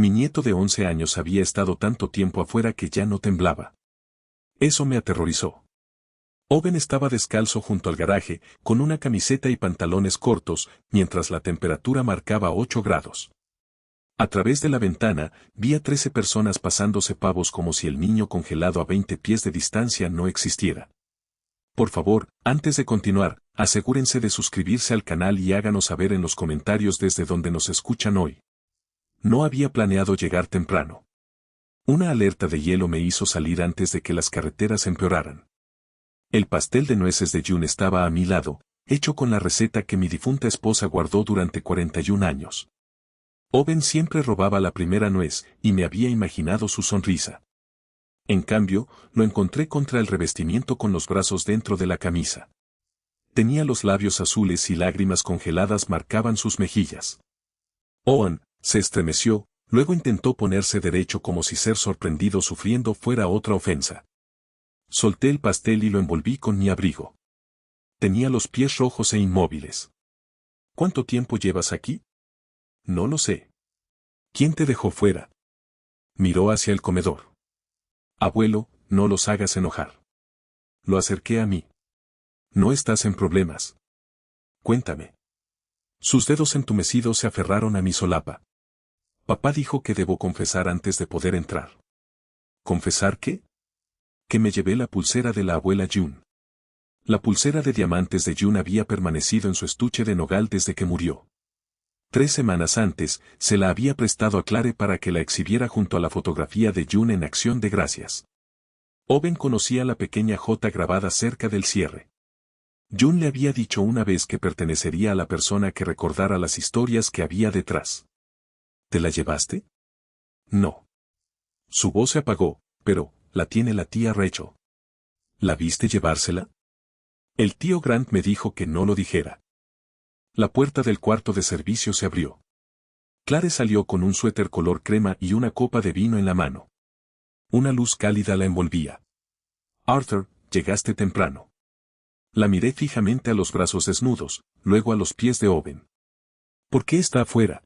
Mi nieto de 11 años había estado tanto tiempo afuera que ya no temblaba. Eso me aterrorizó. Owen estaba descalzo junto al garaje, con una camiseta y pantalones cortos, mientras la temperatura marcaba 8 grados. A través de la ventana, vi a 13 personas pasándose pavos como si el niño congelado a 20 pies de distancia no existiera. Por favor, antes de continuar, asegúrense de suscribirse al canal y háganos saber en los comentarios desde donde nos escuchan hoy. No había planeado llegar temprano. Una alerta de hielo me hizo salir antes de que las carreteras empeoraran. El pastel de nueces de June estaba a mi lado, hecho con la receta que mi difunta esposa guardó durante 41 años. Owen siempre robaba la primera nuez, y me había imaginado su sonrisa. En cambio, lo encontré contra el revestimiento con los brazos dentro de la camisa. Tenía los labios azules y lágrimas congeladas marcaban sus mejillas. Owen se estremeció, luego intentó ponerse derecho como si ser sorprendido sufriendo fuera otra ofensa. Solté el pastel y lo envolví con mi abrigo. Tenía los pies rojos e inmóviles. ¿Cuánto tiempo llevas aquí? No lo sé. ¿Quién te dejó fuera? Miró hacia el comedor. Abuelo, no los hagas enojar. Lo acerqué a mí. No estás en problemas. Cuéntame. Sus dedos entumecidos se aferraron a mi solapa. Papá dijo que debo confesar antes de poder entrar. ¿Confesar qué? Que me llevé la pulsera de la abuela June. La pulsera de diamantes de June había permanecido en su estuche de nogal desde que murió. 3 semanas antes, se la había prestado a Clare para que la exhibiera junto a la fotografía de June en acción de gracias. Owen conocía la pequeña J grabada cerca del cierre. June le había dicho una vez que pertenecería a la persona que recordara las historias que había detrás. ¿Te la llevaste? No. Su voz se apagó, pero, la tiene la tía Rachel. ¿La viste llevársela? El tío Grant me dijo que no lo dijera. La puerta del cuarto de servicio se abrió. Clare salió con un suéter color crema y una copa de vino en la mano. Una luz cálida la envolvía. Arthur, llegaste temprano. La miré fijamente a los brazos desnudos, luego a los pies de Owen. ¿Por qué está afuera?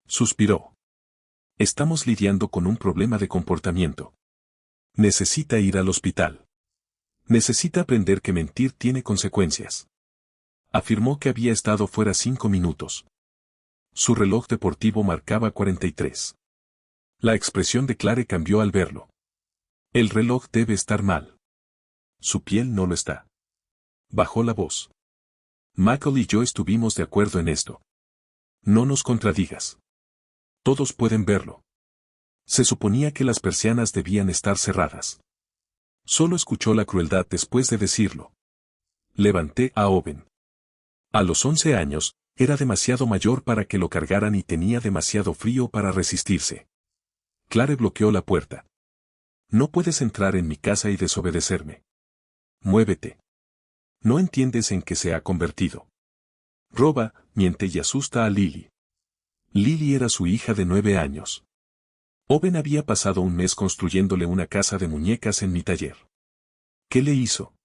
Suspiró. Estamos lidiando con un problema de comportamiento. Necesita ir al hospital. Necesita aprender que mentir tiene consecuencias. Afirmó que había estado fuera 5 minutos. Su reloj deportivo marcaba 43. La expresión de Clare cambió al verlo. El reloj debe estar mal. Su piel no lo está. Bajó la voz. Michael y yo estuvimos de acuerdo en esto. No nos contradigas. Todos pueden verlo. Se suponía que las persianas debían estar cerradas. Solo escuchó la crueldad después de decirlo. Levanté a Owen. A los 11 años, era demasiado mayor para que lo cargaran y tenía demasiado frío para resistirse. Clare bloqueó la puerta. No puedes entrar en mi casa y desobedecerme. Muévete. No entiendes en qué se ha convertido. Roba, miente y asusta a Lily. Lily era su hija de 9 años. Owen había pasado un mes construyéndole una casa de muñecas en mi taller. ¿Qué le hizo?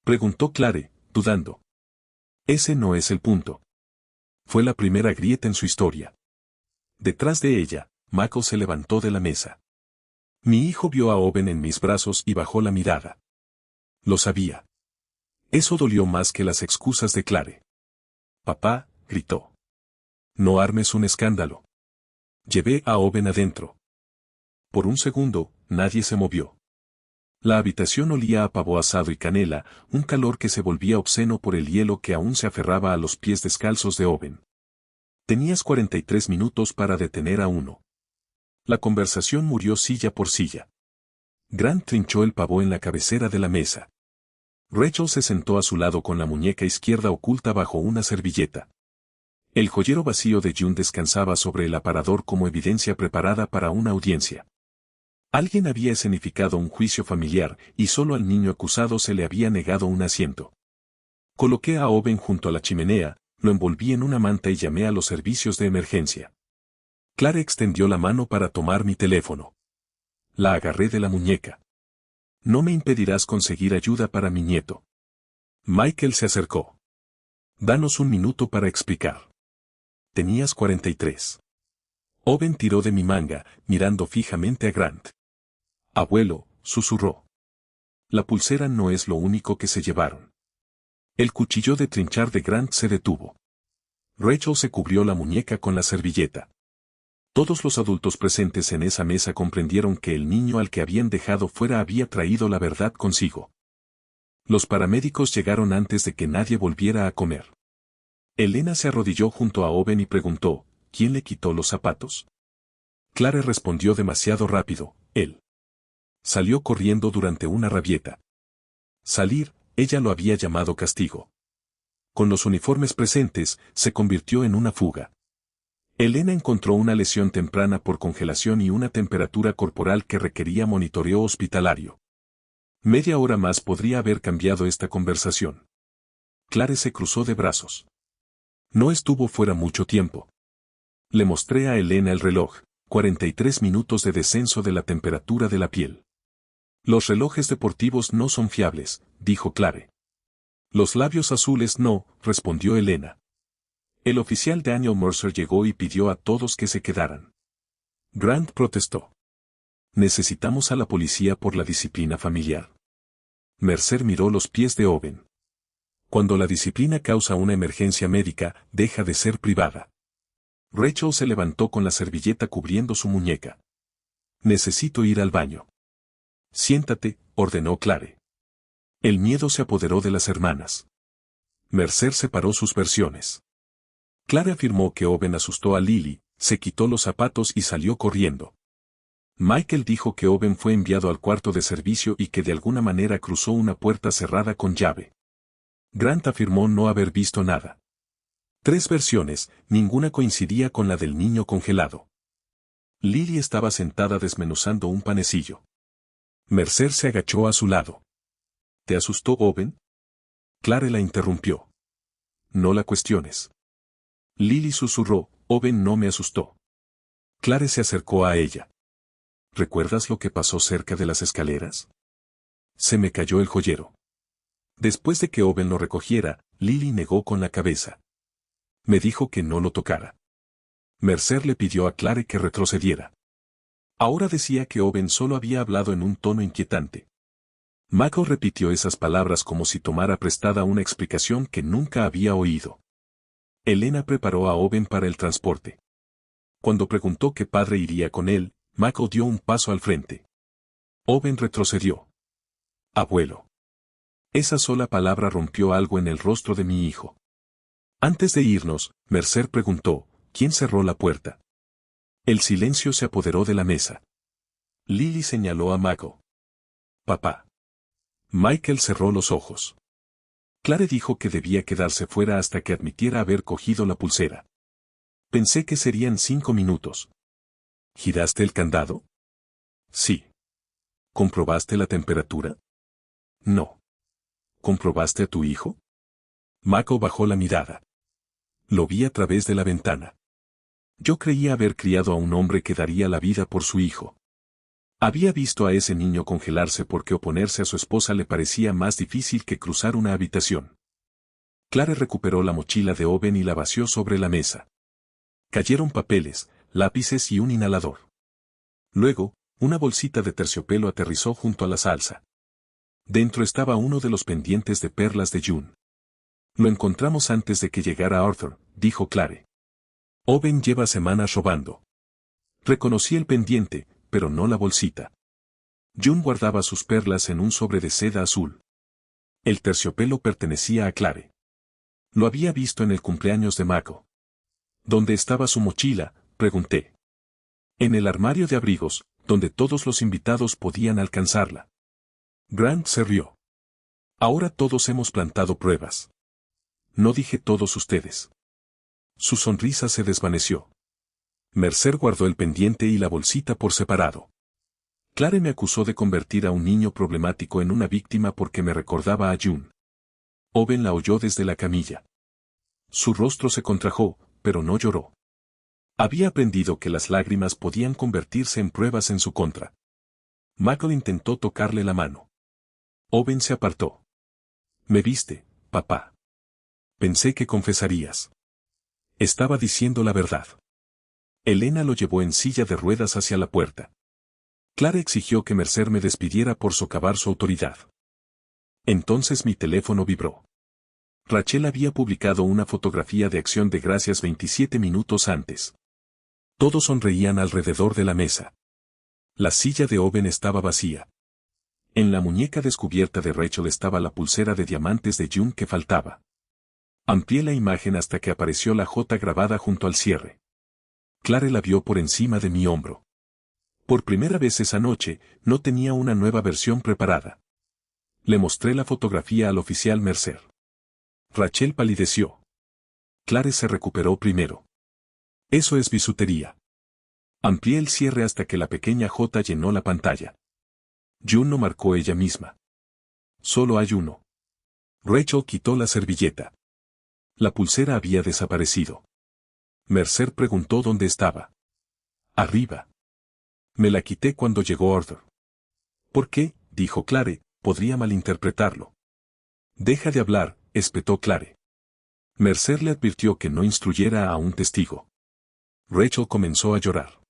Preguntó Clare, dudando. Ese no es el punto. Fue la primera grieta en su historia. Detrás de ella, Michael se levantó de la mesa. Mi hijo vio a Owen en mis brazos y bajó la mirada. Lo sabía. Eso dolió más que las excusas de Clare. Papá, gritó. No armes un escándalo. Llevé a Owen adentro. Por un segundo, nadie se movió. La habitación olía a pavo asado y canela, un calor que se volvía obsceno por el hielo que aún se aferraba a los pies descalzos de Owen. Tenías 43 minutos para detener a uno. La conversación murió silla por silla. Grant trinchó el pavo en la cabecera de la mesa. Rachel se sentó a su lado con la muñeca izquierda oculta bajo una servilleta. El joyero vacío de June descansaba sobre el aparador como evidencia preparada para una audiencia. Alguien había escenificado un juicio familiar y solo al niño acusado se le había negado un asiento. Coloqué a Owen junto a la chimenea, lo envolví en una manta y llamé a los servicios de emergencia. Clare extendió la mano para tomar mi teléfono. La agarré de la muñeca. No me impedirás conseguir ayuda para mi nieto. Michael se acercó. Danos un minuto para explicar. Tenías 43. Owen tiró de mi manga, mirando fijamente a Grant. Abuelo, susurró. La pulsera no es lo único que se llevaron. El cuchillo de trinchar de Grant se detuvo. Rachel se cubrió la muñeca con la servilleta. Todos los adultos presentes en esa mesa comprendieron que el niño al que habían dejado fuera había traído la verdad consigo. Los paramédicos llegaron antes de que nadie volviera a comer. Elena se arrodilló junto a Owen y preguntó, ¿quién le quitó los zapatos? Clare respondió demasiado rápido, él. Salió corriendo durante una rabieta. Salir, ella lo había llamado castigo. Con los uniformes presentes, se convirtió en una fuga. Elena encontró una lesión temprana por congelación y una temperatura corporal que requería monitoreo hospitalario. Media hora más podría haber cambiado esta conversación. Clare se cruzó de brazos. No estuvo fuera mucho tiempo. Le mostré a Elena el reloj, 43 minutos de descenso de la temperatura de la piel. Los relojes deportivos no son fiables, dijo Clare. Los labios azules no, respondió Elena. El oficial Daniel Mercer llegó y pidió a todos que se quedaran. Grant protestó. Necesitamos a la policía por la disciplina familiar. Mercer miró los pies de Owen. Cuando la disciplina causa una emergencia médica, deja de ser privada. Rachel se levantó con la servilleta cubriendo su muñeca. Necesito ir al baño. Siéntate, ordenó Clare. El miedo se apoderó de las hermanas. Mercer separó sus versiones. Clare afirmó que Owen asustó a Lily, se quitó los zapatos y salió corriendo. Michael dijo que Owen fue enviado al cuarto de servicio y que de alguna manera cruzó una puerta cerrada con llave. Grant afirmó no haber visto nada. 3 versiones, ninguna coincidía con la del niño congelado. Lily estaba sentada desmenuzando un panecillo. Mercer se agachó a su lado. ¿Te asustó Owen? Clare la interrumpió. No la cuestiones. Lily susurró, Owen no me asustó. Clare se acercó a ella. ¿Recuerdas lo que pasó cerca de las escaleras? Se me cayó el joyero. Después de que Owen lo recogiera, Lily negó con la cabeza. Me dijo que no lo tocara. Mercer le pidió a Clare que retrocediera. Ahora decía que Owen solo había hablado en un tono inquietante. Mako repitió esas palabras como si tomara prestada una explicación que nunca había oído. Elena preparó a Owen para el transporte. Cuando preguntó qué padre iría con él, Mako dio un paso al frente. Owen retrocedió. Abuelo. Esa sola palabra rompió algo en el rostro de mi hijo. Antes de irnos, Mercer preguntó, ¿quién cerró la puerta? El silencio se apoderó de la mesa. Lily señaló a Mako. Papá. Michael cerró los ojos. Clare dijo que debía quedarse fuera hasta que admitiera haber cogido la pulsera. Pensé que serían 5 minutos. ¿Giraste el candado? Sí. ¿Comprobaste la temperatura? No. ¿Comprobaste a tu hijo? Mako bajó la mirada. Lo vi a través de la ventana. Yo creía haber criado a un hombre que daría la vida por su hijo. Había visto a ese niño congelarse porque oponerse a su esposa le parecía más difícil que cruzar una habitación. Clare recuperó la mochila de Owen y la vació sobre la mesa. Cayeron papeles, lápices y un inhalador. Luego, una bolsita de terciopelo aterrizó junto a la salsa. Dentro estaba uno de los pendientes de perlas de June. Lo encontramos antes de que llegara Arthur, dijo Clare. Owen lleva semanas robando. Reconocí el pendiente, pero no la bolsita. June guardaba sus perlas en un sobre de seda azul. El terciopelo pertenecía a Clare. Lo había visto en el cumpleaños de Mako. ¿Dónde estaba su mochila?, pregunté. En el armario de abrigos, donde todos los invitados podían alcanzarla. Grant se rió. Ahora todos hemos plantado pruebas. No dije todos ustedes. Su sonrisa se desvaneció. Mercer guardó el pendiente y la bolsita por separado. Clare me acusó de convertir a un niño problemático en una víctima porque me recordaba a June. Owen la oyó desde la camilla. Su rostro se contrajo, pero no lloró. Había aprendido que las lágrimas podían convertirse en pruebas en su contra. Michael intentó tocarle la mano. Owen se apartó. Me viste, papá. Pensé que confesarías. Estaba diciendo la verdad. Elena lo llevó en silla de ruedas hacia la puerta. Clara exigió que Mercer me despidiera por socavar su autoridad. Entonces mi teléfono vibró. Rachel había publicado una fotografía de Acción de Gracias 27 minutos antes. Todos sonreían alrededor de la mesa. La silla de Owen estaba vacía. En la muñeca descubierta de Rachel estaba la pulsera de diamantes de June que faltaba. Amplié la imagen hasta que apareció la J grabada junto al cierre. Clara la vio por encima de mi hombro. Por primera vez esa noche, no tenía una nueva versión preparada. Le mostré la fotografía al oficial Mercer. Rachel palideció. Clare se recuperó primero. Eso es bisutería. Amplié el cierre hasta que la pequeña J llenó la pantalla. June no marcó ella misma. Solo hay uno. Rachel quitó la servilleta. La pulsera había desaparecido. Mercer preguntó dónde estaba. Arriba. Me la quité cuando llegó Arthur. ¿Por qué? Dijo Clare, podría malinterpretarlo. Deja de hablar, espetó Clare. Mercer le advirtió que no instruyera a un testigo. Rachel comenzó a llorar.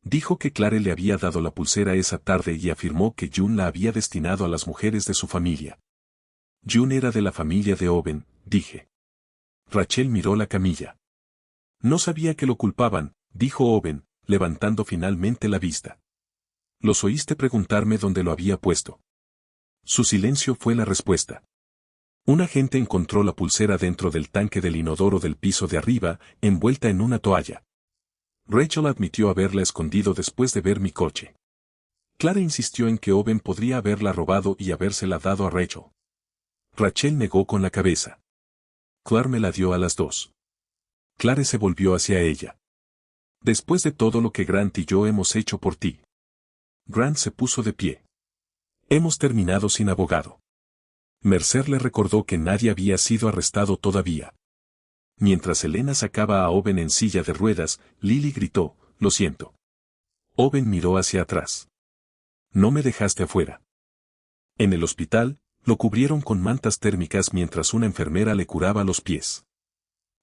Dijo que Clare le había dado la pulsera esa tarde y afirmó que June la había destinado a las mujeres de su familia. June era de la familia de Owen, dije. Rachel miró la camilla. No sabía que lo culpaban, dijo Owen, levantando finalmente la vista. ¿Los oíste preguntarme dónde lo había puesto? Su silencio fue la respuesta. Un agente encontró la pulsera dentro del tanque del inodoro del piso de arriba, envuelta en una toalla. Rachel admitió haberla escondido después de ver mi coche. Clara insistió en que Owen podría haberla robado y habérsela dado a Rachel. Rachel negó con la cabeza. Clara me la dio a las dos. Clare se volvió hacia ella. Después de todo lo que Grant y yo hemos hecho por ti. Grant se puso de pie. Hemos terminado sin abogado. Mercer le recordó que nadie había sido arrestado todavía. Mientras Elena sacaba a Owen en silla de ruedas, Lily gritó, lo siento. Owen miró hacia atrás. No me dejaste afuera. En el hospital, lo cubrieron con mantas térmicas mientras una enfermera le curaba los pies.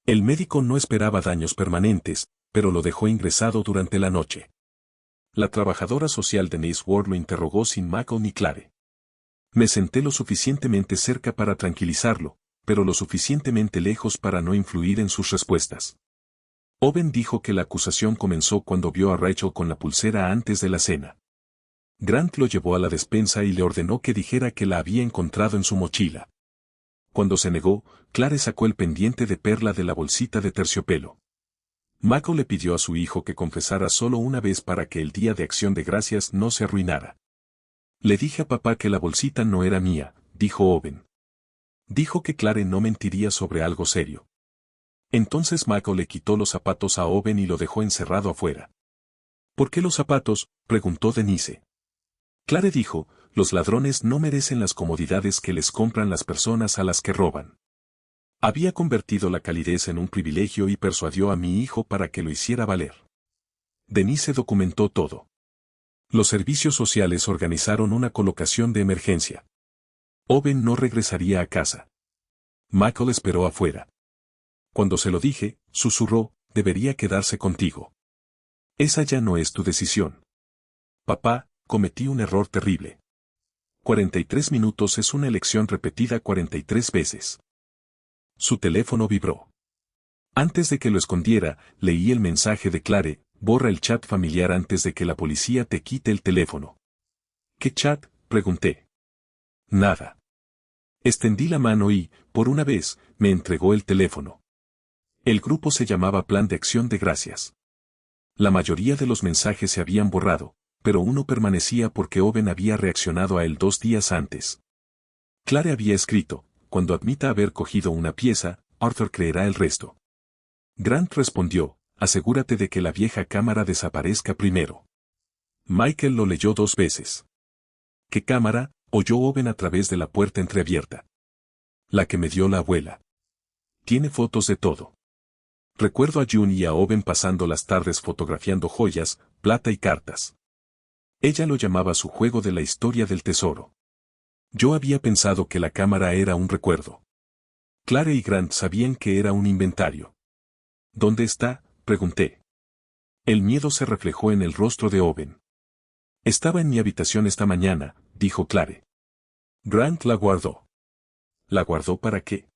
El médico no esperaba daños permanentes, pero lo dejó ingresado durante la noche. La trabajadora social Denise Ward lo interrogó sin Michael ni Clare. Me senté lo suficientemente cerca para tranquilizarlo, pero lo suficientemente lejos para no influir en sus respuestas. Owen dijo que la acusación comenzó cuando vio a Rachel con la pulsera antes de la cena. Grant lo llevó a la despensa y le ordenó que dijera que la había encontrado en su mochila. Cuando se negó, Clare sacó el pendiente de perla de la bolsita de terciopelo. Michael le pidió a su hijo que confesara solo una vez para que el día de Acción de Gracias no se arruinara. Le dije a papá que la bolsita no era mía, dijo Owen. Dijo que Clare no mentiría sobre algo serio. Entonces Michael le quitó los zapatos a Owen y lo dejó encerrado afuera. ¿Por qué los zapatos?, preguntó Denise. Clare dijo, los ladrones no merecen las comodidades que les compran las personas a las que roban. Había convertido la calidez en un privilegio y persuadió a mi hijo para que lo hiciera valer. Denise documentó todo. Los servicios sociales organizaron una colocación de emergencia. Owen no regresaría a casa. Michael esperó afuera. Cuando se lo dije, susurró, debería quedarse contigo. Esa ya no es tu decisión. Papá, cometí un error terrible. 43 minutos es una elección repetida 43 veces. Su teléfono vibró. Antes de que lo escondiera, leí el mensaje de Clare, borra el chat familiar antes de que la policía te quite el teléfono. ¿Qué chat?, pregunté. Nada. Extendí la mano y, por una vez, me entregó el teléfono. El grupo se llamaba Plan de Acción de Gracias. La mayoría de los mensajes se habían borrado, pero uno permanecía porque Owen había reaccionado a él 2 días antes. Clare había escrito, cuando admita haber cogido una pieza, Arthur creerá el resto. Grant respondió, asegúrate de que la vieja cámara desaparezca primero. Michael lo leyó 2 veces. ¿Qué cámara?, oyó Owen a través de la puerta entreabierta. La que me dio la abuela. Tiene fotos de todo. Recuerdo a June y a Owen pasando las tardes fotografiando joyas, plata y cartas. Ella lo llamaba su juego de la historia del tesoro. Yo había pensado que la cámara era un recuerdo. Clare y Grant sabían que era un inventario. ¿Dónde está?, pregunté. El miedo se reflejó en el rostro de Owen. Estaba en mi habitación esta mañana, dijo Clare. Grant la guardó. ¿La guardó para qué?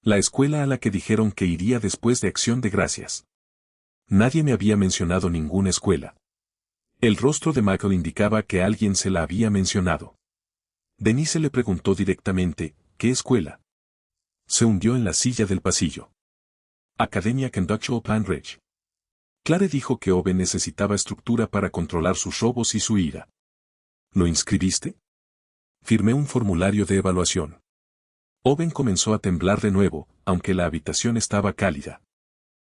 La escuela a la que dijeron que iría después de Acción de Gracias. Nadie me había mencionado ninguna escuela. El rostro de Michael indicaba que alguien se la había mencionado. Denise le preguntó directamente, ¿qué escuela? Se hundió en la silla del pasillo. Academia Conductual Pan Ridge. Clare dijo que Owen necesitaba estructura para controlar sus robos y su ira. ¿Lo inscribiste? Firmé un formulario de evaluación. Owen comenzó a temblar de nuevo, aunque la habitación estaba cálida.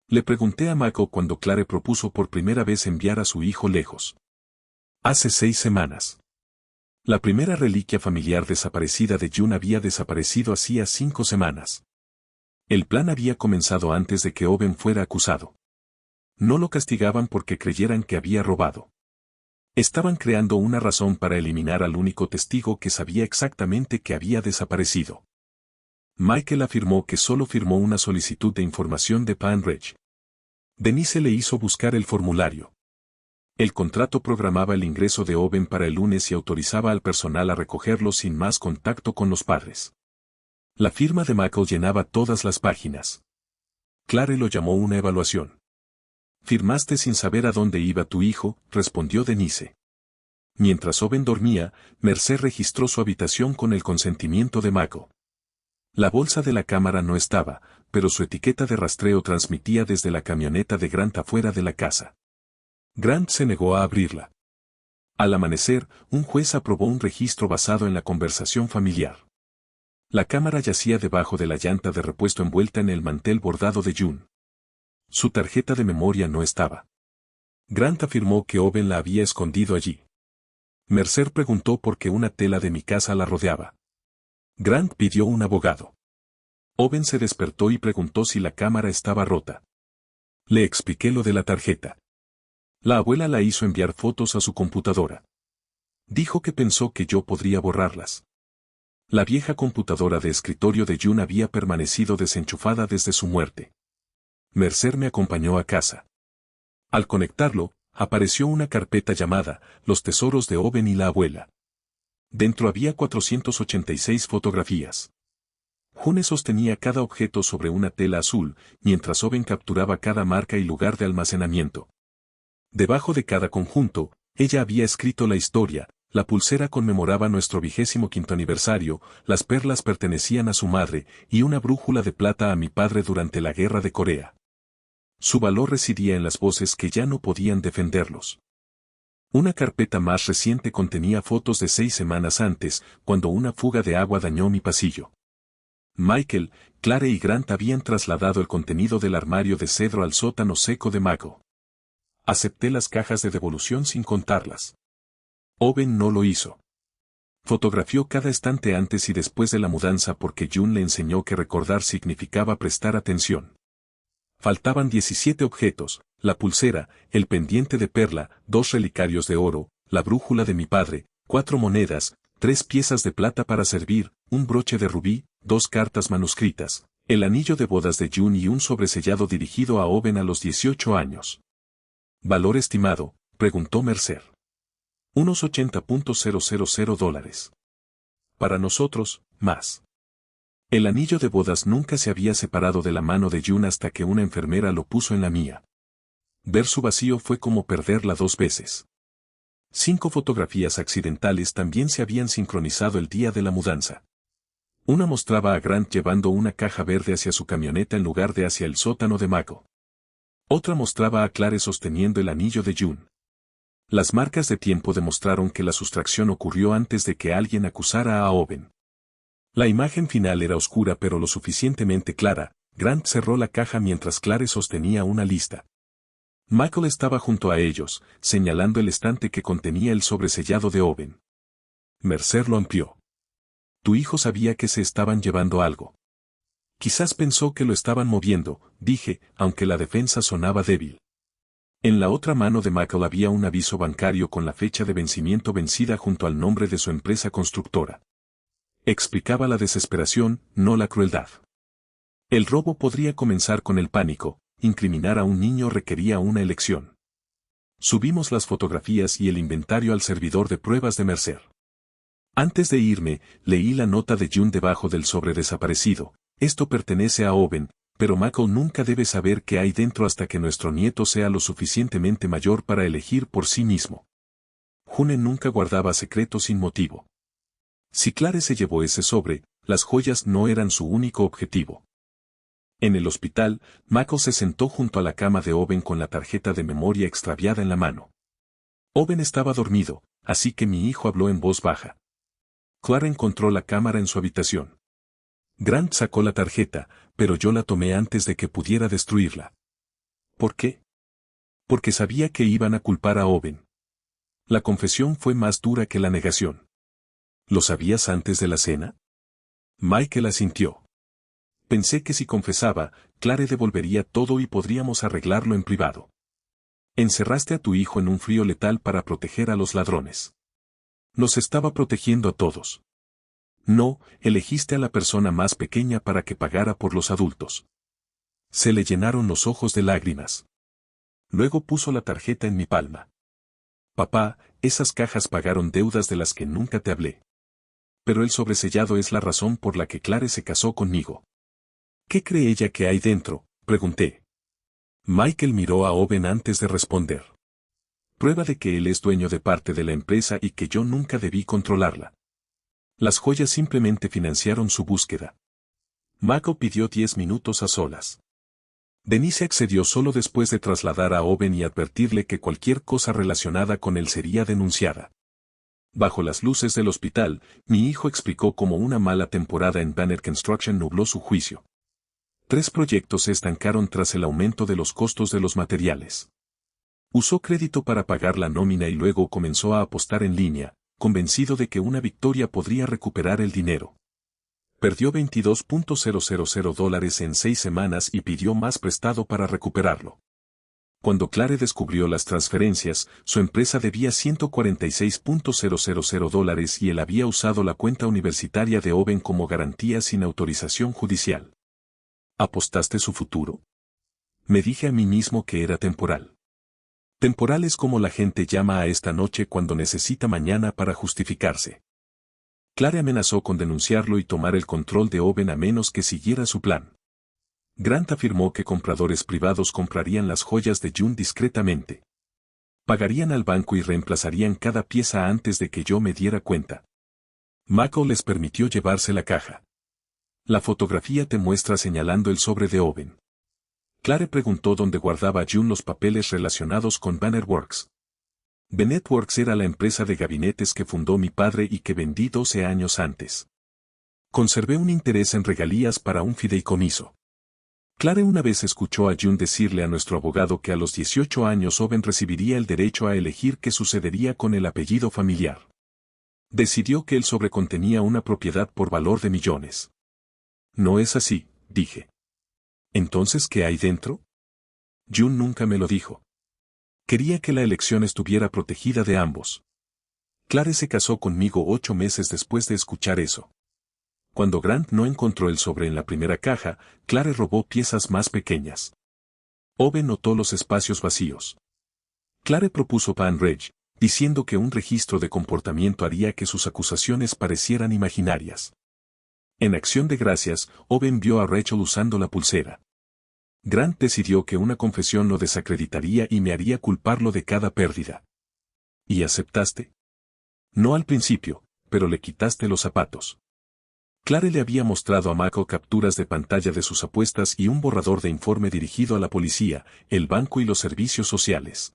Le pregunté a Michael cuando Clare propuso por primera vez enviar a su hijo lejos. Hace 6 semanas. La primera reliquia familiar desaparecida de June había desaparecido hacía 5 semanas. El plan había comenzado antes de que Owen fuera acusado. No lo castigaban porque creyeran que había robado. Estaban creando una razón para eliminar al único testigo que sabía exactamente que había desaparecido. Michael afirmó que solo firmó una solicitud de información de Pan Ridge. Denise le hizo buscar el formulario. El contrato programaba el ingreso de Owen para el lunes y autorizaba al personal a recogerlo sin más contacto con los padres. La firma de Michael llenaba todas las páginas. Clare lo llamó una evaluación. Firmaste sin saber a dónde iba tu hijo, respondió Denise. Mientras Owen dormía, Mercer registró su habitación con el consentimiento de Michael. La bolsa de la cámara no estaba, pero su etiqueta de rastreo transmitía desde la camioneta de Grant afuera de la casa. Grant se negó a abrirla. Al amanecer, un juez aprobó un registro basado en la conversación familiar. La cámara yacía debajo de la llanta de repuesto envuelta en el mantel bordado de June. Su tarjeta de memoria no estaba. Grant afirmó que Owen la había escondido allí. Mercer preguntó por qué una tela de mi casa la rodeaba. Grant pidió un abogado. Owen se despertó y preguntó si la cámara estaba rota. Le expliqué lo de la tarjeta. La abuela la hizo enviar fotos a su computadora. Dijo que pensó que yo podría borrarlas. La vieja computadora de escritorio de June había permanecido desenchufada desde su muerte. Mercer me acompañó a casa. Al conectarlo, apareció una carpeta llamada Los tesoros de Owen y la abuela. Dentro había 486 fotografías. June sostenía cada objeto sobre una tela azul, mientras Owen capturaba cada marca y lugar de almacenamiento. Debajo de cada conjunto, ella había escrito la historia. La pulsera conmemoraba nuestro 25º aniversario, las perlas pertenecían a su madre, y una brújula de plata a mi padre durante la Guerra de Corea. Su valor residía en las voces que ya no podían defenderlos. Una carpeta más reciente contenía fotos de 6 semanas antes, cuando una fuga de agua dañó mi pasillo. Michael, Clare y Grant habían trasladado el contenido del armario de cedro al sótano seco de Michael. Acepté las cajas de devolución sin contarlas. Owen no lo hizo. Fotografió cada estante antes y después de la mudanza porque June le enseñó que recordar significaba prestar atención. Faltaban 17 objetos, la pulsera, el pendiente de perla, 2 relicarios de oro, la brújula de mi padre, 4 monedas, 3 piezas de plata para servir, un broche de rubí, 2 cartas manuscritas, el anillo de bodas de June y un sobresellado dirigido a Owen a los 18 años. ¿Valor estimado?, preguntó Mercer. Unos $80,000. Para nosotros, más. El anillo de bodas nunca se había separado de la mano de June hasta que una enfermera lo puso en la mía. Ver su vacío fue como perderla 2 veces. 5 fotografías accidentales también se habían sincronizado el día de la mudanza. Una mostraba a Grant llevando una caja verde hacia su camioneta en lugar de hacia el sótano de Michael. Otra mostraba a Clare sosteniendo el anillo de June. Las marcas de tiempo demostraron que la sustracción ocurrió antes de que alguien acusara a Owen. La imagen final era oscura pero lo suficientemente clara. Grant cerró la caja mientras Clare sostenía una lista. Michael estaba junto a ellos, señalando el estante que contenía el sobresellado de Owen. Mercer lo amplió. Tu hijo sabía que se estaban llevando algo. Quizás pensó que lo estaban moviendo, dije, aunque la defensa sonaba débil. En la otra mano de Michael había un aviso bancario con la fecha de vencimiento vencida junto al nombre de su empresa constructora. Explicaba la desesperación, no la crueldad. El robo podría comenzar con el pánico, incriminar a un niño requería una elección. Subimos las fotografías y el inventario al servidor de pruebas de Mercer. Antes de irme, leí la nota de June debajo del sobre desaparecido. Esto pertenece a Owen, pero Michael nunca debe saber qué hay dentro hasta que nuestro nieto sea lo suficientemente mayor para elegir por sí mismo. June nunca guardaba secretos sin motivo. Si Clare se llevó ese sobre, las joyas no eran su único objetivo. En el hospital, Michael se sentó junto a la cama de Owen con la tarjeta de memoria extraviada en la mano. Owen estaba dormido, así que mi hijo habló en voz baja. Clare encontró la cámara en su habitación. Grant sacó la tarjeta, pero yo la tomé antes de que pudiera destruirla. ¿Por qué? Porque sabía que iban a culpar a Owen. La confesión fue más dura que la negación. ¿Lo sabías antes de la cena? Michael asintió. Pensé que si confesaba, Clare devolvería todo y podríamos arreglarlo en privado. Encerraste a tu hijo en un frío letal para proteger a los ladrones. Nos estaba protegiendo a todos. No, elegiste a la persona más pequeña para que pagara por los adultos. Se le llenaron los ojos de lágrimas. Luego puso la tarjeta en mi palma. Papá, esas cajas pagaron deudas de las que nunca te hablé. Pero el sobresellado es la razón por la que Clare se casó conmigo. ¿Qué cree ella que hay dentro?, pregunté. Michael miró a Owen antes de responder. Prueba de que él es dueño de parte de la empresa y que yo nunca debí controlarla. Las joyas simplemente financiaron su búsqueda. Michael pidió 10 minutos a solas. Denise accedió solo después de trasladar a Owen y advertirle que cualquier cosa relacionada con él sería denunciada. Bajo las luces del hospital, mi hijo explicó cómo una mala temporada en Banner Construction nubló su juicio. 3 proyectos se estancaron tras el aumento de los costos de los materiales. Usó crédito para pagar la nómina y luego comenzó a apostar en línea, convencido de que una victoria podría recuperar el dinero. Perdió $22,000 en 6 semanas y pidió más prestado para recuperarlo. Cuando Clare descubrió las transferencias, su empresa debía $146,000 y él había usado la cuenta universitaria de Owen como garantía sin autorización judicial. ¿Apostaste su futuro? Me dije a mí mismo que era temporal. Temporal es como la gente llama a esta noche cuando necesita mañana para justificarse. Clare amenazó con denunciarlo y tomar el control de Owen a menos que siguiera su plan. Grant afirmó que compradores privados comprarían las joyas de June discretamente. Pagarían al banco y reemplazarían cada pieza antes de que yo me diera cuenta. Michael les permitió llevarse la caja. La fotografía te muestra señalando el sobre de Owen. Clare preguntó dónde guardaba June los papeles relacionados con Banner Works. Bennett Works era la empresa de gabinetes que fundó mi padre y que vendí 12 años antes. Conservé un interés en regalías para un fideicomiso. Clare una vez escuchó a June decirle a nuestro abogado que a los 18 años Owen recibiría el derecho a elegir qué sucedería con el apellido familiar. Decidió que el sobre contenía una propiedad por valor de millones. No es así, dije. ¿Entonces qué hay dentro? June nunca me lo dijo. Quería que la elección estuviera protegida de ambos. Clare se casó conmigo 8 meses después de escuchar eso. Cuando Grant no encontró el sobre en la primera caja, Clare robó piezas más pequeñas. Owen notó los espacios vacíos. Clare propuso Van Reg, diciendo que un registro de comportamiento haría que sus acusaciones parecieran imaginarias. En acción de gracias, Owen vio a Rachel usando la pulsera. Grant decidió que una confesión lo desacreditaría y me haría culparlo de cada pérdida. ¿Y aceptaste? No al principio, pero le quitaste los zapatos. Clare le había mostrado a Michael capturas de pantalla de sus apuestas y un borrador de informe dirigido a la policía, el banco y los servicios sociales.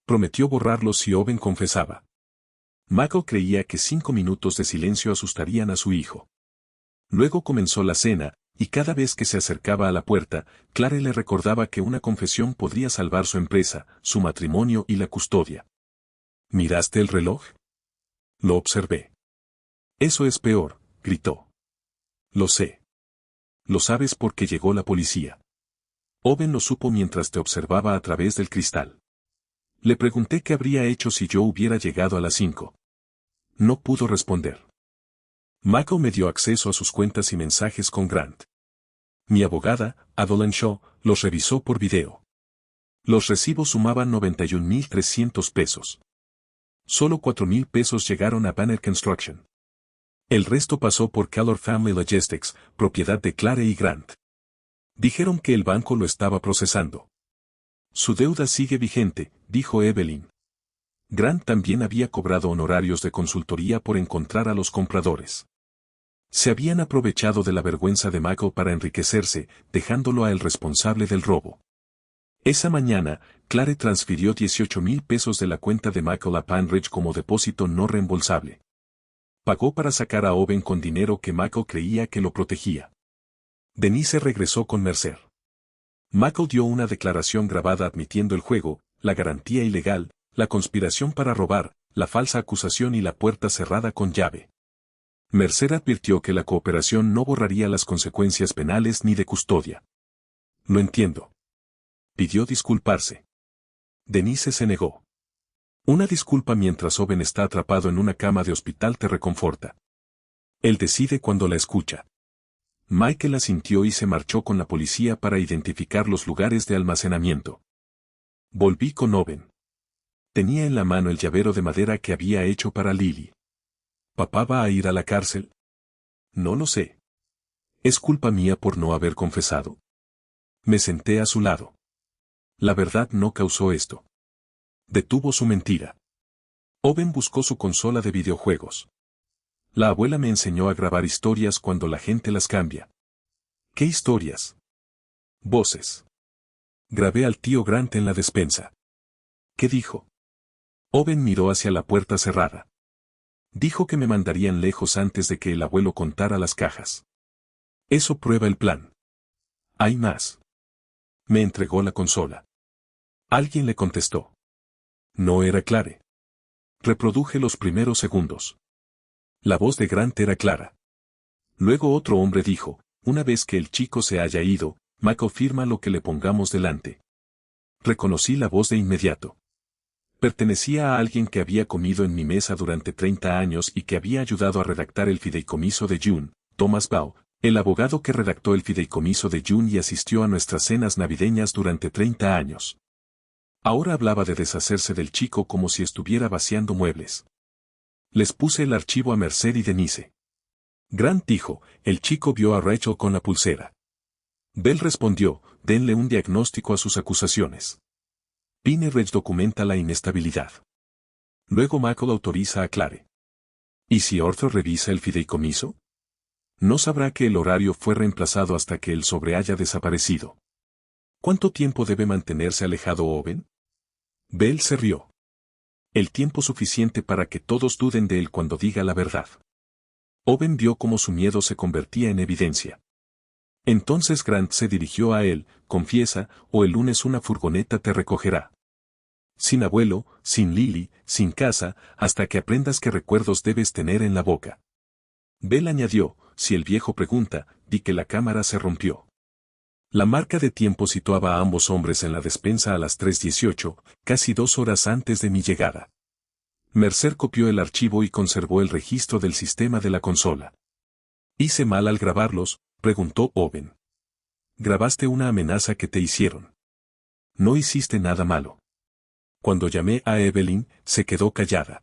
Prometió borrarlos si Owen confesaba. Michael creía que 5 minutos de silencio asustarían a su hijo. Luego comenzó la cena, y cada vez que se acercaba a la puerta, Clare le recordaba que una confesión podría salvar su empresa, su matrimonio y la custodia. ¿Miraste el reloj? Lo observé. Eso es peor, gritó. Lo sé. Lo sabes porque llegó la policía. Owen lo supo mientras te observaba a través del cristal. Le pregunté qué habría hecho si yo hubiera llegado a las 5. No pudo responder. Michael me dio acceso a sus cuentas y mensajes con Grant. Mi abogada, Adeline Shaw, los revisó por video. Los recibos sumaban 91.300 pesos. Solo 4.000 pesos llegaron a Banner Construction. El resto pasó por Keller Family Logistics, propiedad de Clare y Grant. Dijeron que el banco lo estaba procesando. Su deuda sigue vigente, dijo Evelyn. Grant también había cobrado honorarios de consultoría por encontrar a los compradores. Se habían aprovechado de la vergüenza de Michael para enriquecerse, dejándolo a él responsable del robo. Esa mañana, Clare transfirió 18.000 pesos de la cuenta de Michael a Panridge como depósito no reembolsable. Pagó para sacar a Owen con dinero que Michael creía que lo protegía. Denise regresó con Mercer. Michael dio una declaración grabada admitiendo el juego, la garantía ilegal, la conspiración para robar, la falsa acusación y la puerta cerrada con llave. Mercer advirtió que la cooperación no borraría las consecuencias penales ni de custodia. Lo entiendo. Pidió disculparse. Denise se negó. Una disculpa mientras Owen está atrapado en una cama de hospital te reconforta. Él decide cuando la escucha. Michael asintió y se marchó con la policía para identificar los lugares de almacenamiento. Volví con Owen. Tenía en la mano el llavero de madera que había hecho para Lily. ¿Papá va a ir a la cárcel? No lo sé. ¿Es culpa mía por no haber confesado? Me senté a su lado. La verdad no causó esto. Detuvo su mentira. Owen buscó su consola de videojuegos. La abuela me enseñó a grabar historias cuando la gente las cambia. ¿Qué historias? Voces. Grabé al tío Grant en la despensa. ¿Qué dijo? Owen miró hacia la puerta cerrada. Dijo que me mandarían lejos antes de que el abuelo contara las cajas. Eso prueba el plan. Hay más. Me entregó la consola. Alguien le contestó. No era Clare. Reproduje los primeros segundos. La voz de Grant era clara. Luego otro hombre dijo, una vez que el chico se haya ido, Michael firma lo que le pongamos delante. Reconocí la voz de inmediato. Pertenecía a alguien que había comido en mi mesa durante 30 años y que había ayudado a redactar el fideicomiso de June, Thomas Baugh, el abogado que redactó el fideicomiso de June y asistió a nuestras cenas navideñas durante 30 años. Ahora hablaba de deshacerse del chico como si estuviera vaciando muebles. Les puse el archivo a Mercer y Denise. Grant dijo, el chico vio a Rachel con la pulsera. Bell respondió, denle un diagnóstico a sus acusaciones. Pineridge documenta la inestabilidad. Luego Michael autoriza a Clare. ¿Y si Arthur revisa el fideicomiso? No sabrá que el horario fue reemplazado hasta que el sobre haya desaparecido. ¿Cuánto tiempo debe mantenerse alejado Owen? Bell se rió. El tiempo suficiente para que todos duden de él cuando diga la verdad. Owen vio cómo su miedo se convertía en evidencia. Entonces Grant se dirigió a él, confiesa, o el lunes una furgoneta te recogerá. Sin abuelo, sin Lily, sin casa, hasta que aprendas qué recuerdos debes tener en la boca. Bell añadió, si el viejo pregunta, di que la cámara se rompió. La marca de tiempo situaba a ambos hombres en la despensa a las 3:18, casi 2 horas antes de mi llegada. Mercer copió el archivo y conservó el registro del sistema de la consola. ¿Hice mal al grabarlos?, preguntó Owen. Grabaste una amenaza que te hicieron. No hiciste nada malo. Cuando llamé a Evelyn, se quedó callada.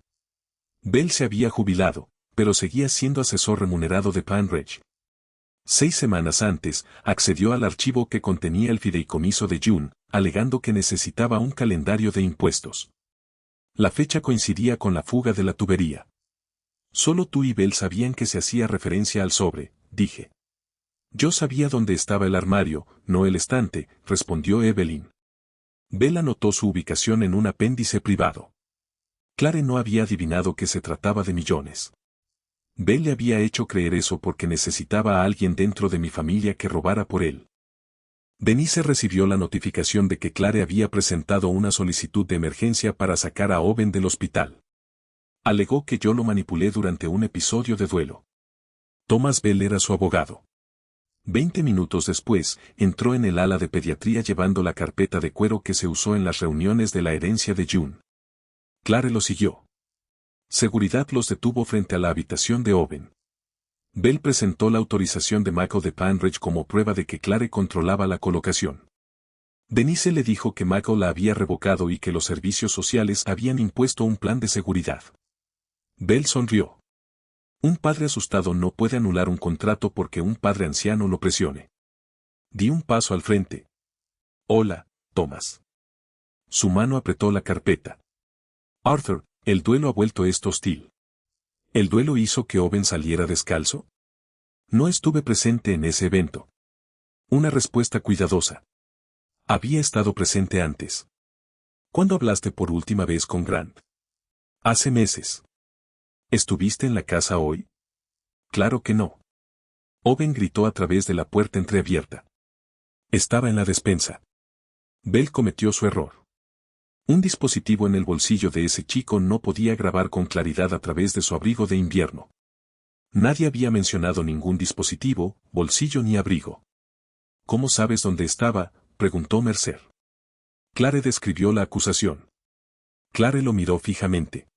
Bell se había jubilado, pero seguía siendo asesor remunerado de Panridge. 6 semanas antes, accedió al archivo que contenía el fideicomiso de June, alegando que necesitaba un calendario de impuestos. La fecha coincidía con la fuga de la tubería. Solo tú y Bell sabían que se hacía referencia al sobre, dije. Yo sabía dónde estaba el armario, no el estante, respondió Evelyn. Bell anotó su ubicación en un apéndice privado. Clare no había adivinado que se trataba de millones. Bell le había hecho creer eso porque necesitaba a alguien dentro de mi familia que robara por él. Denise recibió la notificación de que Clare había presentado una solicitud de emergencia para sacar a Owen del hospital. Alegó que yo lo manipulé durante un episodio de duelo. Thomas Bell era su abogado. 20 minutos después, entró en el ala de pediatría llevando la carpeta de cuero que se usó en las reuniones de la herencia de June. Clare lo siguió. Seguridad los detuvo frente a la habitación de Owen. Bell presentó la autorización de Michael de Panridge como prueba de que Clare controlaba la colocación. Denise le dijo que Michael la había revocado y que los servicios sociales habían impuesto un plan de seguridad. Belle sonrió. Un padre asustado no puede anular un contrato porque un padre anciano lo presione. Di un paso al frente. Hola, Thomas. Su mano apretó la carpeta. Arthur, el duelo ha vuelto esto hostil. ¿El duelo hizo que Owen saliera descalzo? No estuve presente en ese evento. Una respuesta cuidadosa. Había estado presente antes. ¿Cuándo hablaste por última vez con Grant? Hace meses. ¿Estuviste en la casa hoy? Claro que no. Owen gritó a través de la puerta entreabierta. Estaba en la despensa. Belle cometió su error. Un dispositivo en el bolsillo de ese chico no podía grabar con claridad a través de su abrigo de invierno. Nadie había mencionado ningún dispositivo, bolsillo ni abrigo. ¿Cómo sabes dónde estaba?, preguntó Mercer. Clare describió la acusación. Clare lo miró fijamente.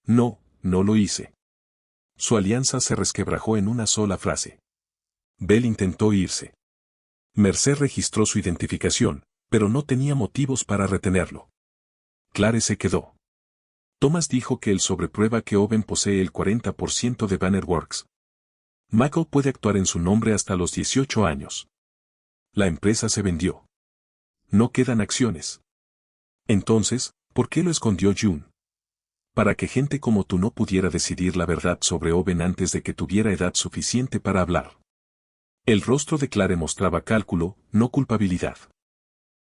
No, no lo hice. Su alianza se resquebrajó en una sola frase. Belle intentó irse. Mercer registró su identificación, pero no tenía motivos para retenerlo. Clare se quedó. Thomas dijo que él sobreprueba que Owen posee el 40% de Bannerworks. Michael puede actuar en su nombre hasta los 18 años. La empresa se vendió. No quedan acciones. Entonces, ¿por qué lo escondió June? Para que gente como tú no pudiera decidir la verdad sobre Owen antes de que tuviera edad suficiente para hablar. El rostro de Clare mostraba cálculo, no culpabilidad.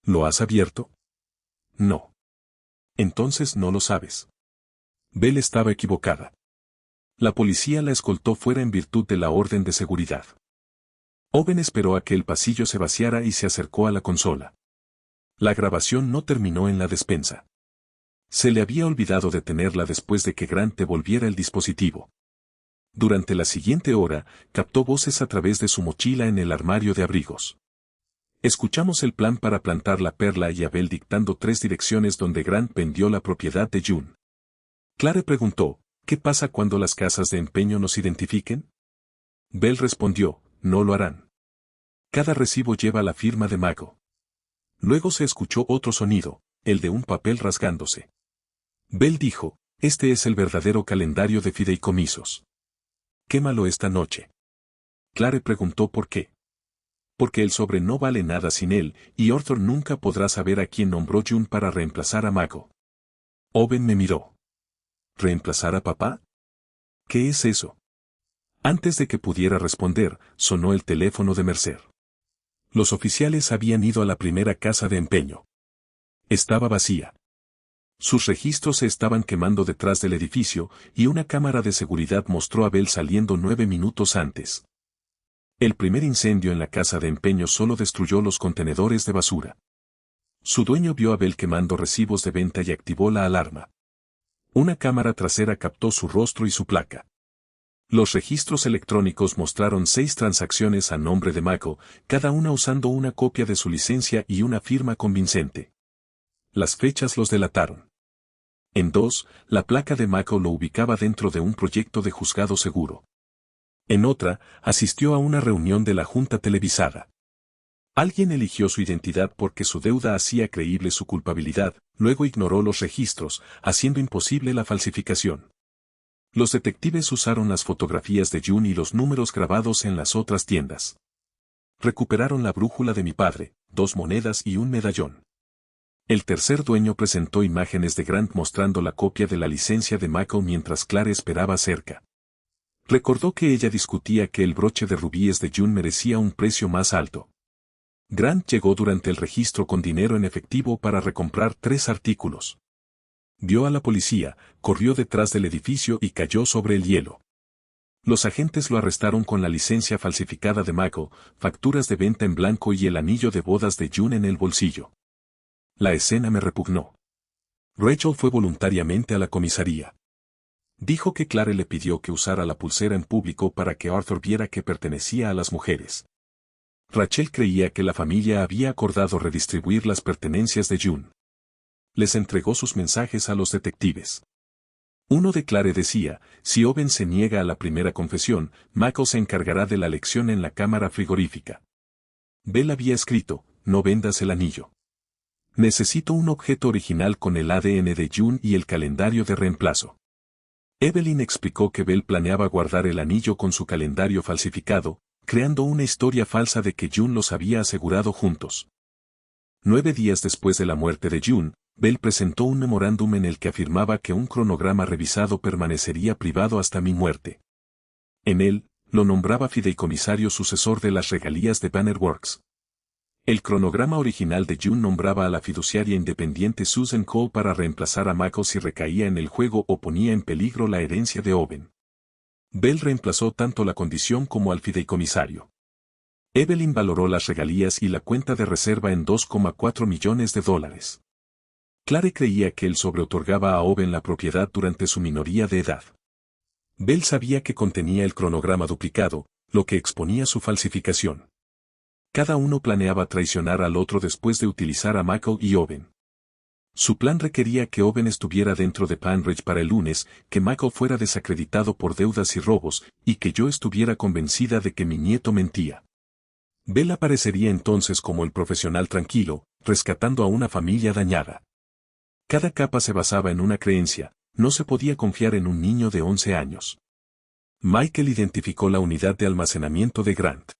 ¿Lo has abierto? No. Entonces no lo sabes. Belle estaba equivocada. La policía la escoltó fuera en virtud de la orden de seguridad. Owen esperó a que el pasillo se vaciara y se acercó a la consola. La grabación no terminó en la despensa. Se le había olvidado detenerla después de que Grant devolviera el dispositivo. Durante la siguiente hora, captó voces a través de su mochila en el armario de abrigos. Escuchamos el plan para plantar la perla y a Belle dictando 3 direcciones donde Grant vendió la propiedad de June. Clare preguntó, ¿qué pasa cuando las casas de empeño nos identifiquen? Belle respondió, no lo harán. Cada recibo lleva la firma de Mago. Luego se escuchó otro sonido, el de un papel rasgándose. Belle dijo, este es el verdadero calendario de fideicomisos. Quémalo esta noche. Clare preguntó por qué. Porque el sobre no vale nada sin él, y Arthur nunca podrá saber a quién nombró June para reemplazar a Mago. Owen me miró. ¿Reemplazar a papá? ¿Qué es eso? Antes de que pudiera responder, sonó el teléfono de Mercer. Los oficiales habían ido a la primera casa de empeño. Estaba vacía. Sus registros se estaban quemando detrás del edificio, y una cámara de seguridad mostró a Belle saliendo 9 minutos antes. El primer incendio en la casa de empeño solo destruyó los contenedores de basura. Su dueño vio a Belle quemando recibos de venta y activó la alarma. Una cámara trasera captó su rostro y su placa. Los registros electrónicos mostraron 6 transacciones a nombre de Michael, cada una usando una copia de su licencia y una firma convincente. Las fechas los delataron. En 2, la placa de Michael lo ubicaba dentro de un proyecto de juzgado seguro. En otra, asistió a una reunión de la junta televisada. Alguien eligió su identidad porque su deuda hacía creíble su culpabilidad, luego ignoró los registros, haciendo imposible la falsificación. Los detectives usaron las fotografías de June y los números grabados en las otras tiendas. Recuperaron la brújula de mi padre, 2 monedas y un medallón. El tercer dueño presentó imágenes de Grant mostrando la copia de la licencia de Michael mientras Clare esperaba cerca. Recordó que ella discutía que el broche de rubíes de June merecía un precio más alto. Grant llegó durante el registro con dinero en efectivo para recomprar 3 artículos. Vio a la policía, corrió detrás del edificio y cayó sobre el hielo. Los agentes lo arrestaron con la licencia falsificada de Michael, facturas de venta en blanco y el anillo de bodas de June en el bolsillo. La escena me repugnó. Rachel fue voluntariamente a la comisaría. Dijo que Clare le pidió que usara la pulsera en público para que Arthur viera que pertenecía a las mujeres. Rachel creía que la familia había acordado redistribuir las pertenencias de June. Les entregó sus mensajes a los detectives. Uno de Clare decía, si Owen se niega a la primera confesión, Michael se encargará de la lección en la cámara frigorífica. Belle había escrito, no vendas el anillo. Necesito un objeto original con el ADN de June y el calendario de reemplazo. Evelyn explicó que Bell planeaba guardar el anillo con su calendario falsificado, creando una historia falsa de que June los había asegurado juntos. 9 días después de la muerte de June, Bell presentó un memorándum en el que afirmaba que un cronograma revisado permanecería privado hasta mi muerte. En él, lo nombraba fideicomisario sucesor de las regalías de Bannerworks. El cronograma original de June nombraba a la fiduciaria independiente Susan Cole para reemplazar a Michael si recaía en el juego o ponía en peligro la herencia de Owen. Bell reemplazó tanto la condición como al fideicomisario. Evelyn valoró las regalías y la cuenta de reserva en $2,4 millones. Clare creía que él sobreotorgaba a Owen la propiedad durante su minoría de edad. Bell sabía que contenía el cronograma duplicado, lo que exponía su falsificación. Cada uno planeaba traicionar al otro después de utilizar a Michael y Owen. Su plan requería que Owen estuviera dentro de Panridge para el lunes, que Michael fuera desacreditado por deudas y robos, y que yo estuviera convencida de que mi nieto mentía. Bell aparecería entonces como el profesional tranquilo, rescatando a una familia dañada. Cada capa se basaba en una creencia, no se podía confiar en un niño de 11 años. Michael identificó la unidad de almacenamiento de Grant.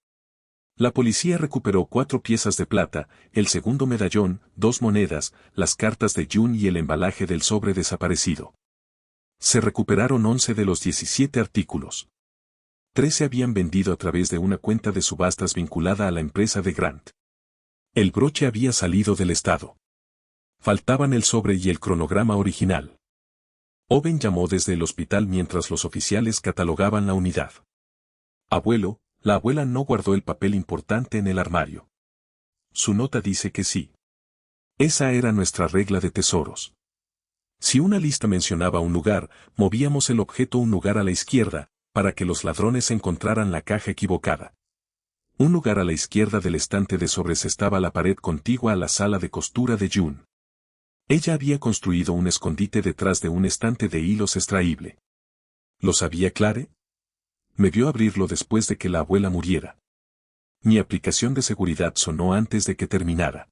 La policía recuperó 4 piezas de plata, el segundo medallón, 2 monedas, las cartas de June y el embalaje del sobre desaparecido. Se recuperaron 11 de los 17 artículos. 3 se habían vendido a través de una cuenta de subastas vinculada a la empresa de Grant. El broche había salido del estado. Faltaban el sobre y el cronograma original. Owen llamó desde el hospital mientras los oficiales catalogaban la unidad. Abuelo, la abuela no guardó el papel importante en el armario. Su nota dice que sí. Esa era nuestra regla de tesoros. Si una lista mencionaba un lugar, movíamos el objeto un lugar a la izquierda, para que los ladrones encontraran la caja equivocada. Un lugar a la izquierda del estante de sobres estaba la pared contigua a la sala de costura de June. Ella había construido un escondite detrás de un estante de hilos extraíble. ¿Lo sabía Clare? Me vio abrirlo después de que la abuela muriera. Mi aplicación de seguridad sonó antes de que terminara.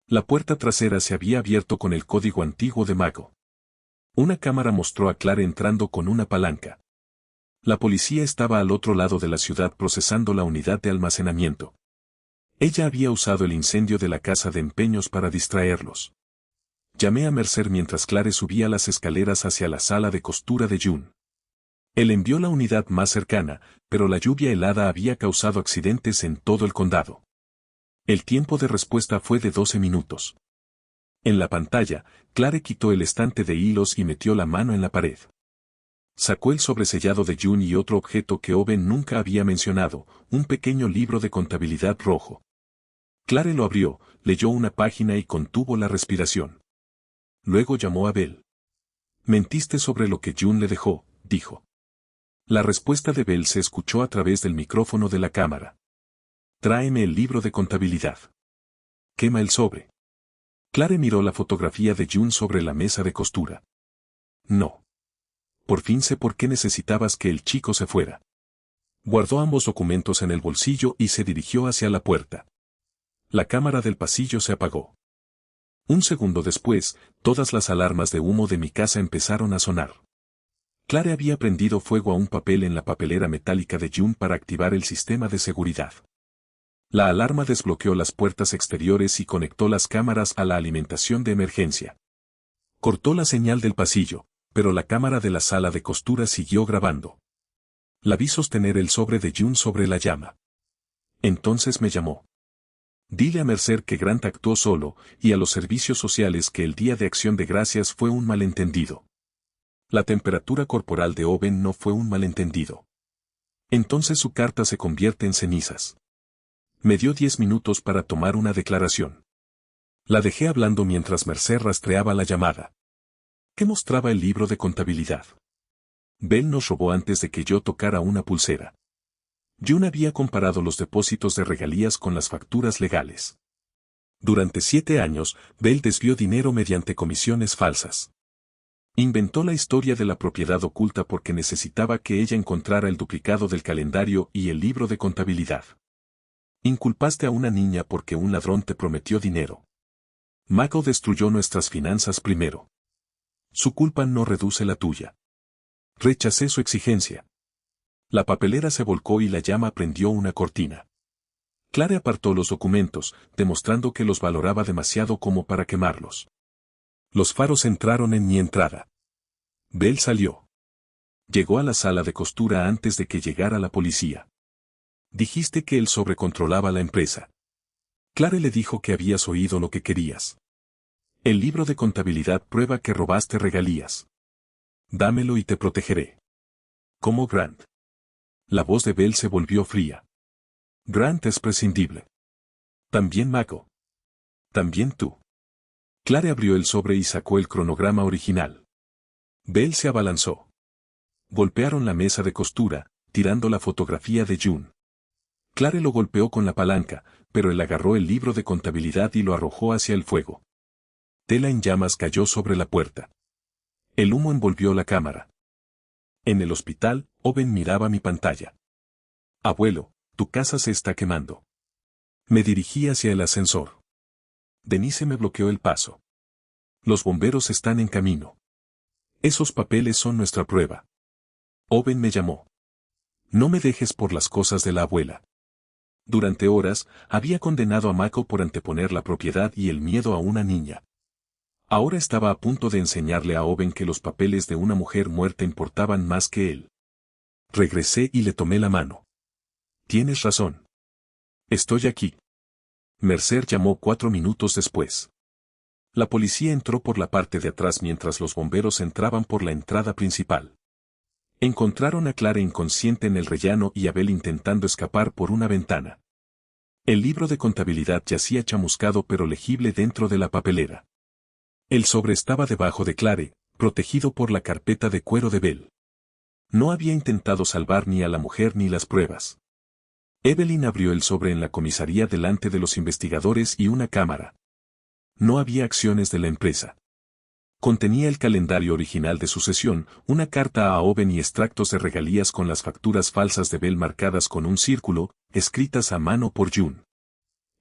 La puerta trasera se había abierto con el código antiguo de Mago. Una cámara mostró a Clare entrando con una palanca. La policía estaba al otro lado de la ciudad procesando la unidad de almacenamiento. Ella había usado el incendio de la casa de empeños para distraerlos. Llamé a Mercer mientras Clare subía las escaleras hacia la sala de costura de June. Él envió la unidad más cercana, pero la lluvia helada había causado accidentes en todo el condado. El tiempo de respuesta fue de 12 minutos. En la pantalla, Clare quitó el estante de hilos y metió la mano en la pared. Sacó el sobresellado de June y otro objeto que Owen nunca había mencionado, un pequeño libro de contabilidad rojo. Clare lo abrió, leyó una página y contuvo la respiración. Luego llamó a Bell. Mentiste sobre lo que June le dejó, dijo. La respuesta de Bell se escuchó a través del micrófono de la cámara. Tráeme el libro de contabilidad. Quema el sobre. Clare miró la fotografía de June sobre la mesa de costura. No. Por fin sé por qué necesitabas que el chico se fuera. Guardó ambos documentos en el bolsillo y se dirigió hacia la puerta. La cámara del pasillo se apagó. Un segundo después, todas las alarmas de humo de mi casa empezaron a sonar. Clare había prendido fuego a un papel en la papelera metálica de June para activar el sistema de seguridad. La alarma desbloqueó las puertas exteriores y conectó las cámaras a la alimentación de emergencia. Cortó la señal del pasillo, pero la cámara de la sala de costura siguió grabando. La vi sostener el sobre de June sobre la llama. Entonces me llamó. Dile a Mercer que Grant actuó solo, y a los servicios sociales que el Día de Acción de Gracias fue un malentendido. La temperatura corporal de Owen no fue un malentendido. Entonces su carta se convierte en cenizas. Me dio 10 minutos para tomar una declaración. La dejé hablando mientras Mercer rastreaba la llamada. ¿Qué mostraba el libro de contabilidad? Bell nos robó antes de que yo tocara una pulsera. June había comparado los depósitos de regalías con las facturas legales. Durante 7 años, Bell desvió dinero mediante comisiones falsas. Inventó la historia de la propiedad oculta porque necesitaba que ella encontrara el duplicado del calendario y el libro de contabilidad. Inculpaste a una niña porque un ladrón te prometió dinero. Michael destruyó nuestras finanzas primero. Su culpa no reduce la tuya. Rechacé su exigencia. La papelera se volcó y la llama prendió una cortina. Clare apartó los documentos, demostrando que los valoraba demasiado como para quemarlos. Los faros entraron en mi entrada. Bell salió. Llegó a la sala de costura antes de que llegara la policía. Dijiste que él sobrecontrolaba la empresa. Clare le dijo que habías oído lo que querías. El libro de contabilidad prueba que robaste regalías. Dámelo y te protegeré. Como Grant. La voz de Bell se volvió fría. Grant es prescindible. También Mako. También tú. Clare abrió el sobre y sacó el cronograma original. Bell se abalanzó. Golpearon la mesa de costura, tirando la fotografía de June. Clare lo golpeó con la palanca, pero él agarró el libro de contabilidad y lo arrojó hacia el fuego. Tela en llamas cayó sobre la puerta. El humo envolvió la cámara. En el hospital, Owen miraba mi pantalla. Abuelo, tu casa se está quemando. Me dirigí hacia el ascensor. Denise me bloqueó el paso. Los bomberos están en camino. Esos papeles son nuestra prueba. Owen me llamó. No me dejes por las cosas de la abuela. Durante horas, había condenado a Mako por anteponer la propiedad y el miedo a una niña. Ahora estaba a punto de enseñarle a Owen que los papeles de una mujer muerta importaban más que él. Regresé y le tomé la mano. Tienes razón. Estoy aquí. Mercer llamó 4 minutos después. La policía entró por la parte de atrás mientras los bomberos entraban por la entrada principal. Encontraron a Clare inconsciente en el rellano y a Bell intentando escapar por una ventana. El libro de contabilidad yacía chamuscado pero legible dentro de la papelera. El sobre estaba debajo de Clare, protegido por la carpeta de cuero de Bell. No había intentado salvar ni a la mujer ni las pruebas. Evelyn abrió el sobre en la comisaría delante de los investigadores y una cámara. No había acciones de la empresa. Contenía el calendario original de sucesión, una carta a Owen y extractos de regalías con las facturas falsas de Bell marcadas con un círculo, escritas a mano por June.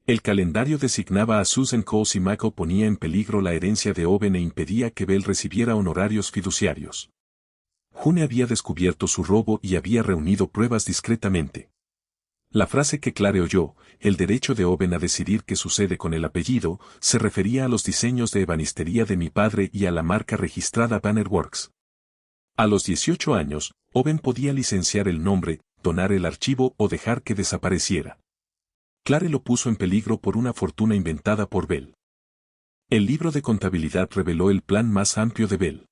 El calendario designaba a Susan Coles y Mako ponía en peligro la herencia de Owen e impedía que Bell recibiera honorarios fiduciarios. June había descubierto su robo y había reunido pruebas discretamente. La frase que Clare oyó, el derecho de Owen a decidir qué sucede con el apellido, se refería a los diseños de ebanistería de mi padre y a la marca registrada Bannerworks. A los 18 años, Owen podía licenciar el nombre, donar el archivo o dejar que desapareciera. Clare lo puso en peligro por una fortuna inventada por Bell. El libro de contabilidad reveló el plan más amplio de Bell.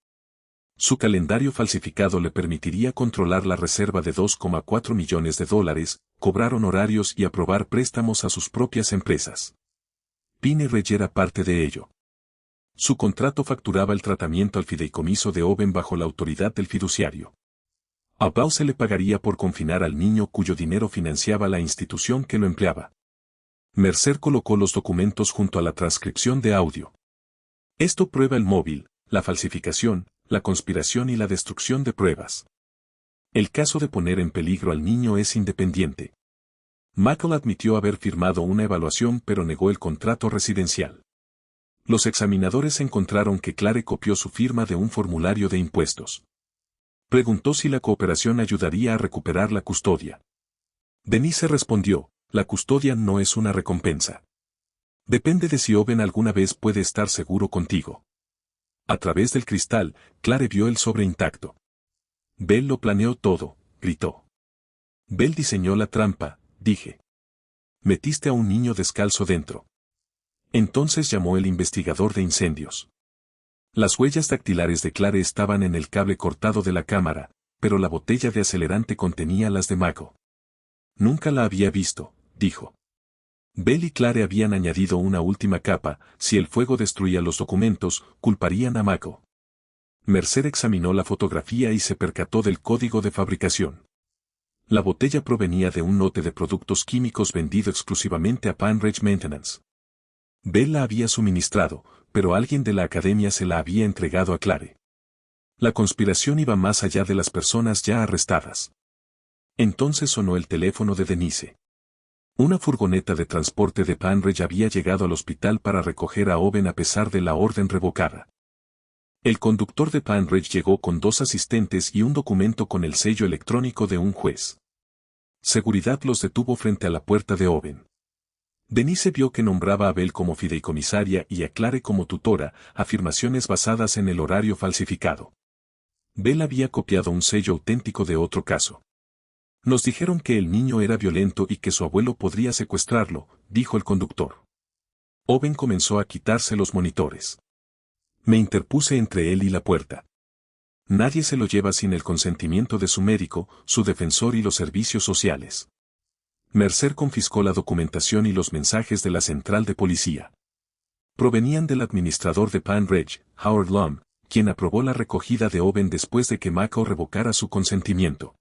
Su calendario falsificado le permitiría controlar la reserva de $2,4 millones, cobrar honorarios y aprobar préstamos a sus propias empresas. Pine Ridge era parte de ello. Su contrato facturaba el tratamiento al fideicomiso de Owen bajo la autoridad del fiduciario. A Bau se le pagaría por confinar al niño cuyo dinero financiaba la institución que lo empleaba. Mercer colocó los documentos junto a la transcripción de audio. Esto prueba el móvil, la falsificación, la conspiración y la destrucción de pruebas. El caso de poner en peligro al niño es independiente. Michael admitió haber firmado una evaluación pero negó el contrato residencial. Los examinadores encontraron que Clare copió su firma de un formulario de impuestos. Preguntó si la cooperación ayudaría a recuperar la custodia. Denise respondió, la custodia no es una recompensa. Depende de si Owen alguna vez puede estar seguro contigo. A través del cristal, Clare vio el sobre intacto. Bell lo planeó todo, gritó. Bell diseñó la trampa, dije. Metiste a un niño descalzo dentro. Entonces llamó el investigador de incendios. Las huellas dactilares de Clare estaban en el cable cortado de la cámara, pero la botella de acelerante contenía las de Mako. Nunca la había visto, dijo. Bell y Clare habían añadido una última capa, si el fuego destruía los documentos, culparían a Mako. Mercer examinó la fotografía y se percató del código de fabricación. La botella provenía de un lote de productos químicos vendido exclusivamente a Pine Ridge Maintenance. Bell la había suministrado, pero alguien de la academia se la había entregado a Clare. La conspiración iba más allá de las personas ya arrestadas. Entonces sonó el teléfono de Denise. Una furgoneta de transporte de Panridge había llegado al hospital para recoger a Owen a pesar de la orden revocada. El conductor de Panridge llegó con 2 asistentes y un documento con el sello electrónico de un juez. Seguridad los detuvo frente a la puerta de Owen. Denise vio que nombraba a Bell como fideicomisaria y a Clare como tutora, afirmaciones basadas en el horario falsificado. Bell había copiado un sello auténtico de otro caso. Nos dijeron que el niño era violento y que su abuelo podría secuestrarlo, dijo el conductor. Owen comenzó a quitarse los monitores. Me interpuse entre él y la puerta. Nadie se lo lleva sin el consentimiento de su médico, su defensor y los servicios sociales. Mercer confiscó la documentación y los mensajes de la central de policía. Provenían del administrador de Panridge, Howard Lum, quien aprobó la recogida de Owen después de que Mako revocara su consentimiento.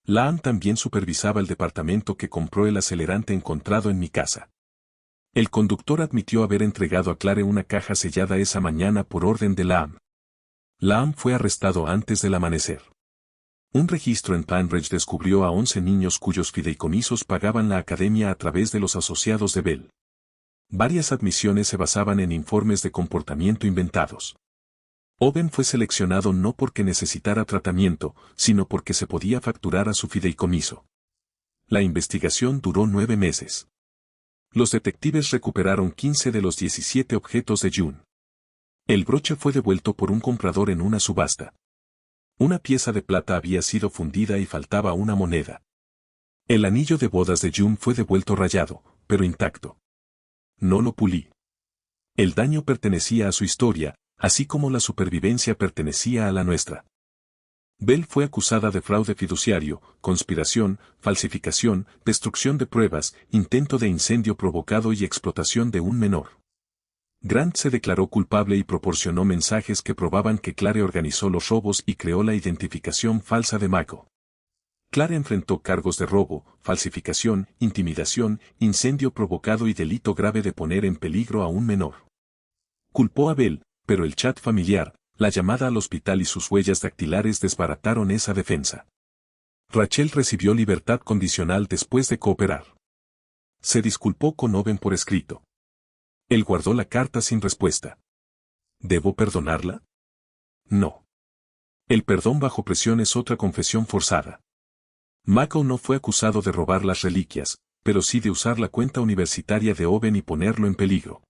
Lum también supervisaba el departamento que compró el acelerante encontrado en mi casa. El conductor admitió haber entregado a Clare una caja sellada esa mañana por orden de Lum. Lum fue arrestado antes del amanecer. Un registro en Panridge descubrió a 11 niños cuyos fideicomisos pagaban la academia a través de los asociados de Bell. Varias admisiones se basaban en informes de comportamiento inventados. Owen fue seleccionado no porque necesitara tratamiento, sino porque se podía facturar a su fideicomiso. La investigación duró 9 meses. Los detectives recuperaron 15 de los 17 objetos de June. El broche fue devuelto por un comprador en una subasta. Una pieza de plata había sido fundida y faltaba una moneda. El anillo de bodas de June fue devuelto rayado, pero intacto. No lo pulí. El daño pertenecía a su historia, así como la supervivencia pertenecía a la nuestra. Bell fue acusada de fraude fiduciario, conspiración, falsificación, destrucción de pruebas, intento de incendio provocado y explotación de un menor. Grant se declaró culpable y proporcionó mensajes que probaban que Clare organizó los robos y creó la identificación falsa de Mako. Clare enfrentó cargos de robo, falsificación, intimidación, incendio provocado y delito grave de poner en peligro a un menor. Culpó a Bell, pero el chat familiar, la llamada al hospital y sus huellas dactilares desbarataron esa defensa. Rachel recibió libertad condicional después de cooperar. Se disculpó con Owen por escrito. Él guardó la carta sin respuesta. ¿Debo perdonarla? No. El perdón bajo presión es otra confesión forzada. Mako no fue acusado de robar las reliquias, pero sí de usar la cuenta universitaria de Owen y ponerlo en peligro.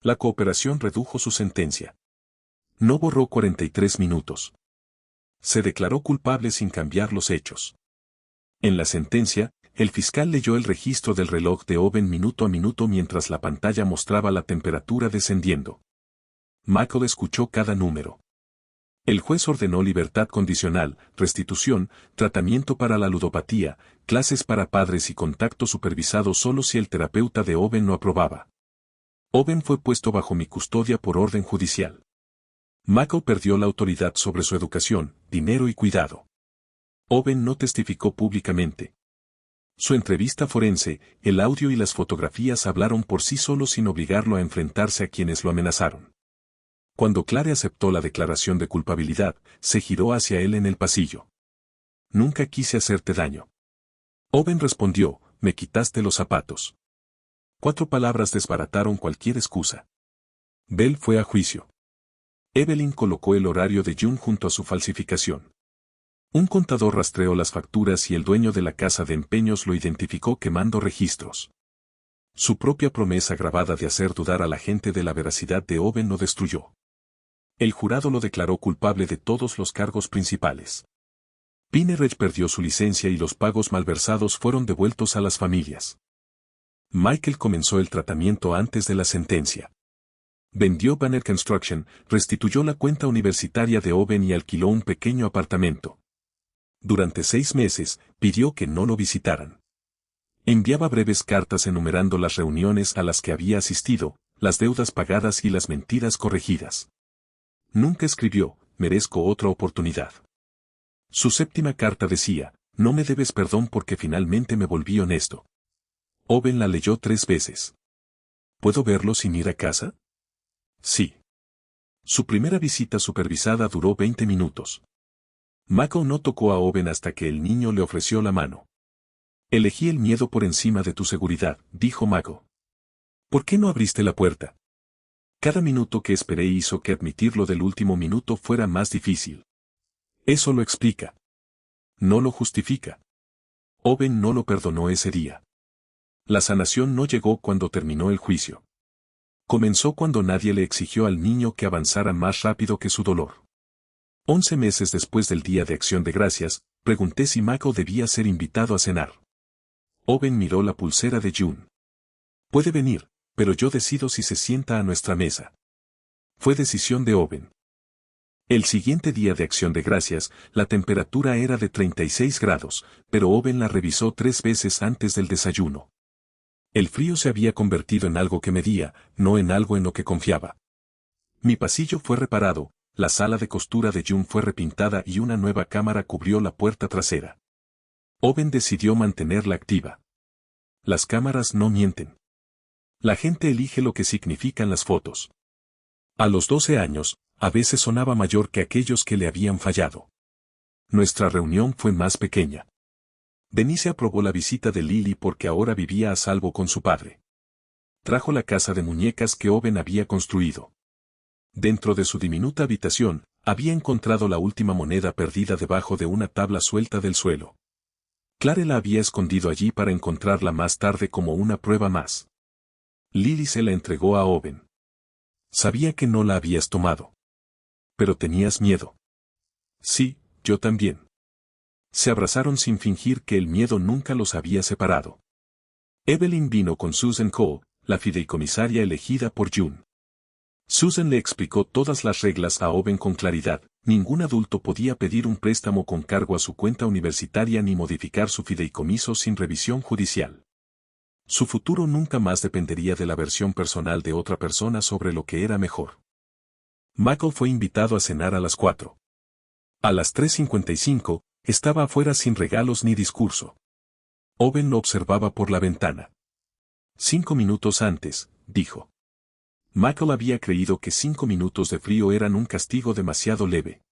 La cooperación redujo su sentencia. No borró 43 minutos. Se declaró culpable sin cambiar los hechos. En la sentencia, el fiscal leyó el registro del reloj de Owen minuto a minuto mientras la pantalla mostraba la temperatura descendiendo. Mako escuchó cada número. El juez ordenó libertad condicional, restitución, tratamiento para la ludopatía, clases para padres y contacto supervisado solo si el terapeuta de Owen lo aprobaba. Owen fue puesto bajo mi custodia por orden judicial. Mako perdió la autoridad sobre su educación, dinero y cuidado. Owen no testificó públicamente. Su entrevista forense, el audio y las fotografías hablaron por sí solos sin obligarlo a enfrentarse a quienes lo amenazaron. Cuando Clare aceptó la declaración de culpabilidad, se giró hacia él en el pasillo. Nunca quise hacerte daño. Owen respondió, me quitaste los zapatos. 4 palabras desbarataron cualquier excusa. Bell fue a juicio. Evelyn colocó el horario de June junto a su falsificación. Un contador rastreó las facturas y el dueño de la casa de empeños lo identificó quemando registros. Su propia promesa grabada de hacer dudar a la gente de la veracidad de Owen lo destruyó. El jurado lo declaró culpable de todos los cargos principales. Pineridge perdió su licencia y los pagos malversados fueron devueltos a las familias. Michael comenzó el tratamiento antes de la sentencia. Vendió Banner Construction, restituyó la cuenta universitaria de Owen y alquiló un pequeño apartamento. Durante 6 meses, pidió que no lo visitaran. Enviaba breves cartas enumerando las reuniones a las que había asistido, las deudas pagadas y las mentiras corregidas. Nunca escribió, merezco otra oportunidad. Su 7ª carta decía, no me debes perdón porque finalmente me volví honesto. Owen la leyó 3 veces. ¿Puedo verlo sin ir a casa? Sí. Su primera visita supervisada duró 20 minutos. Mako no tocó a Owen hasta que el niño le ofreció la mano. Elegí el miedo por encima de tu seguridad, dijo Michael. ¿Por qué no abriste la puerta? Cada minuto que esperé hizo que admitirlo del último minuto fuera más difícil. Eso lo explica. No lo justifica. Owen no lo perdonó ese día. La sanación no llegó cuando terminó el juicio. Comenzó cuando nadie le exigió al niño que avanzara más rápido que su dolor. 11 meses después del Día de Acción de Gracias, pregunté si Michael debía ser invitado a cenar. Owen miró la pulsera de June. Puede venir, pero yo decido si se sienta a nuestra mesa. Fue decisión de Owen. El siguiente Día de Acción de Gracias, la temperatura era de 36 grados, pero Owen la revisó 3 veces antes del desayuno. El frío se había convertido en algo que medía, no en algo en lo que confiaba. Mi pasillo fue reparado, la sala de costura de June fue repintada y una nueva cámara cubrió la puerta trasera. Owen decidió mantenerla activa. Las cámaras no mienten. La gente elige lo que significan las fotos. A los 12 años, a veces sonaba mayor que aquellos que le habían fallado. Nuestra reunión fue más pequeña. Denise aprobó la visita de Lily porque ahora vivía a salvo con su padre. Trajo la casa de muñecas que Owen había construido. Dentro de su diminuta habitación, había encontrado la última moneda perdida debajo de una tabla suelta del suelo. Clare la había escondido allí para encontrarla más tarde como una prueba más. Lily se la entregó a Owen. Sabía que no la habías tomado. Pero tenías miedo. Sí, yo también. Se abrazaron sin fingir que el miedo nunca los había separado. Evelyn vino con Susan Cole, la fideicomisaria elegida por June. Susan le explicó todas las reglas a Owen con claridad. Ningún adulto podía pedir un préstamo con cargo a su cuenta universitaria ni modificar su fideicomiso sin revisión judicial. Su futuro nunca más dependería de la versión personal de otra persona sobre lo que era mejor. Michael fue invitado a cenar a las 4. A las 3:55, estaba afuera sin regalos ni discurso. Owen lo observaba por la ventana. 5 minutos antes, dijo. Michael había creído que 5 minutos de frío eran un castigo demasiado leve.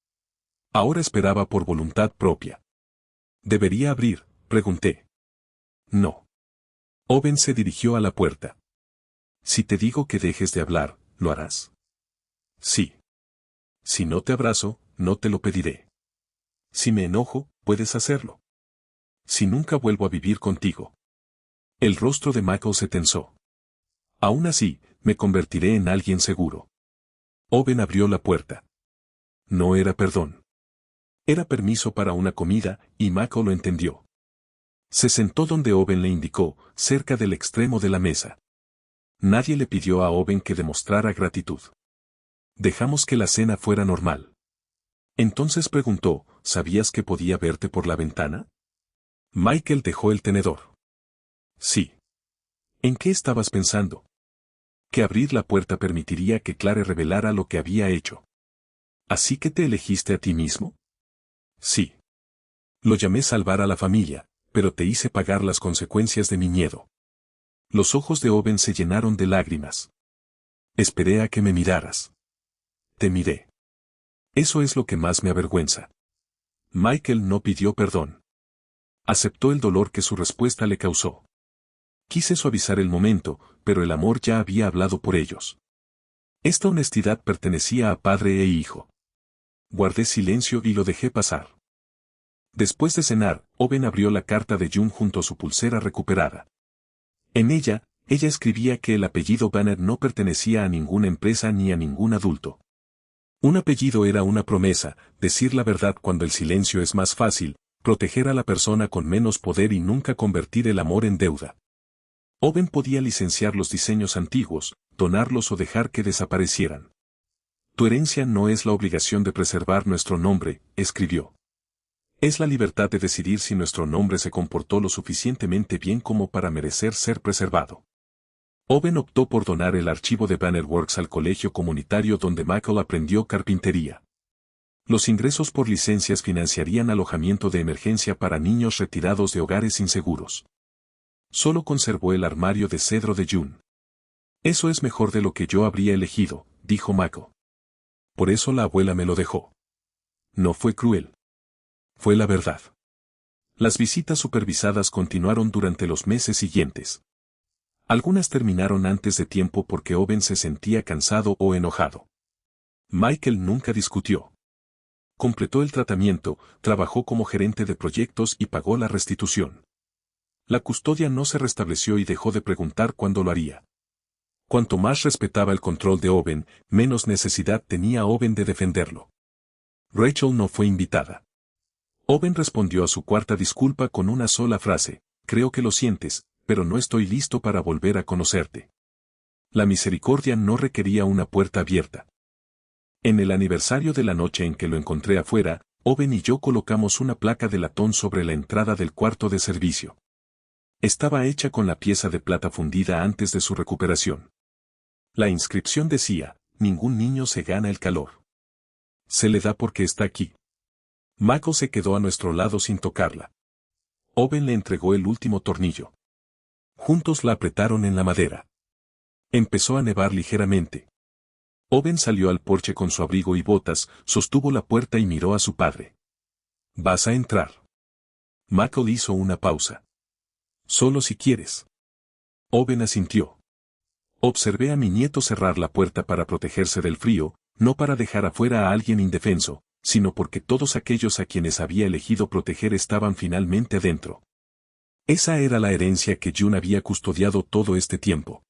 Ahora esperaba por voluntad propia. ¿Debería abrir?, pregunté. No. Owen se dirigió a la puerta. Si te digo que dejes de hablar, ¿lo harás? Sí. Si no te abrazo, no te lo pediré. Si me enojo, puedes hacerlo. Si nunca vuelvo a vivir contigo. El rostro de Michael se tensó. Aún así, me convertiré en alguien seguro. Owen abrió la puerta. No era perdón. Era permiso para una comida, y Michael lo entendió. Se sentó donde Owen le indicó, cerca del extremo de la mesa. Nadie le pidió a Owen que demostrara gratitud. Dejamos que la cena fuera normal. Entonces preguntó, ¿sabías que podía verte por la ventana? Michael dejó el tenedor. Sí. ¿En qué estabas pensando? Que abrir la puerta permitiría que Clare revelara lo que había hecho. ¿Así que te elegiste a ti mismo? Sí. Lo llamé salvar a la familia, pero te hice pagar las consecuencias de mi miedo. Los ojos de Owen se llenaron de lágrimas. Esperé a que me miraras. Te miré. Eso es lo que más me avergüenza. Michael no pidió perdón. Aceptó el dolor que su respuesta le causó. Quise suavizar el momento, pero el amor ya había hablado por ellos. Esta honestidad pertenecía a padre e hijo. Guardé silencio y lo dejé pasar. Después de cenar, Owen abrió la carta de June junto a su pulsera recuperada. En ella escribía que el apellido Banner no pertenecía a ninguna empresa ni a ningún adulto. Un apellido era una promesa, decir la verdad cuando el silencio es más fácil, proteger a la persona con menos poder y nunca convertir el amor en deuda. Owen podía licenciar los diseños antiguos, donarlos o dejar que desaparecieran. Tu herencia no es la obligación de preservar nuestro nombre, escribió. Es la libertad de decidir si nuestro nombre se comportó lo suficientemente bien como para merecer ser preservado. Owen optó por donar el archivo de Bannerworks al colegio comunitario donde Michael aprendió carpintería. Los ingresos por licencias financiarían alojamiento de emergencia para niños retirados de hogares inseguros. Solo conservó el armario de cedro de June. Eso es mejor de lo que yo habría elegido, dijo Michael. Por eso la abuela me lo dejó. No fue cruel. Fue la verdad. Las visitas supervisadas continuaron durante los meses siguientes. Algunas terminaron antes de tiempo porque Owen se sentía cansado o enojado. Michael nunca discutió. Completó el tratamiento, trabajó como gerente de proyectos y pagó la restitución. La custodia no se restableció y dejó de preguntar cuándo lo haría. Cuanto más respetaba el control de Owen, menos necesidad tenía Owen de defenderlo. Rachel no fue invitada. Owen respondió a su cuarta disculpa con una sola frase: creo que lo sientes, pero no estoy listo para volver a conocerte. La misericordia no requería una puerta abierta. En el aniversario de la noche en que lo encontré afuera, Owen y yo colocamos una placa de latón sobre la entrada del cuarto de servicio. Estaba hecha con la pieza de plata fundida antes de su recuperación. La inscripción decía: ningún niño se gana el calor. Se le da porque está aquí. Michael se quedó a nuestro lado sin tocarla. Owen le entregó el último tornillo. Juntos la apretaron en la madera. Empezó a nevar ligeramente. Owen salió al porche con su abrigo y botas, sostuvo la puerta y miró a su padre. ¿Vas a entrar? Michael hizo una pausa. Solo si quieres. Owen asintió. Observé a mi nieto cerrar la puerta para protegerse del frío, no para dejar afuera a alguien indefenso, sino porque todos aquellos a quienes había elegido proteger estaban finalmente adentro. Esa era la herencia que June había custodiado todo este tiempo.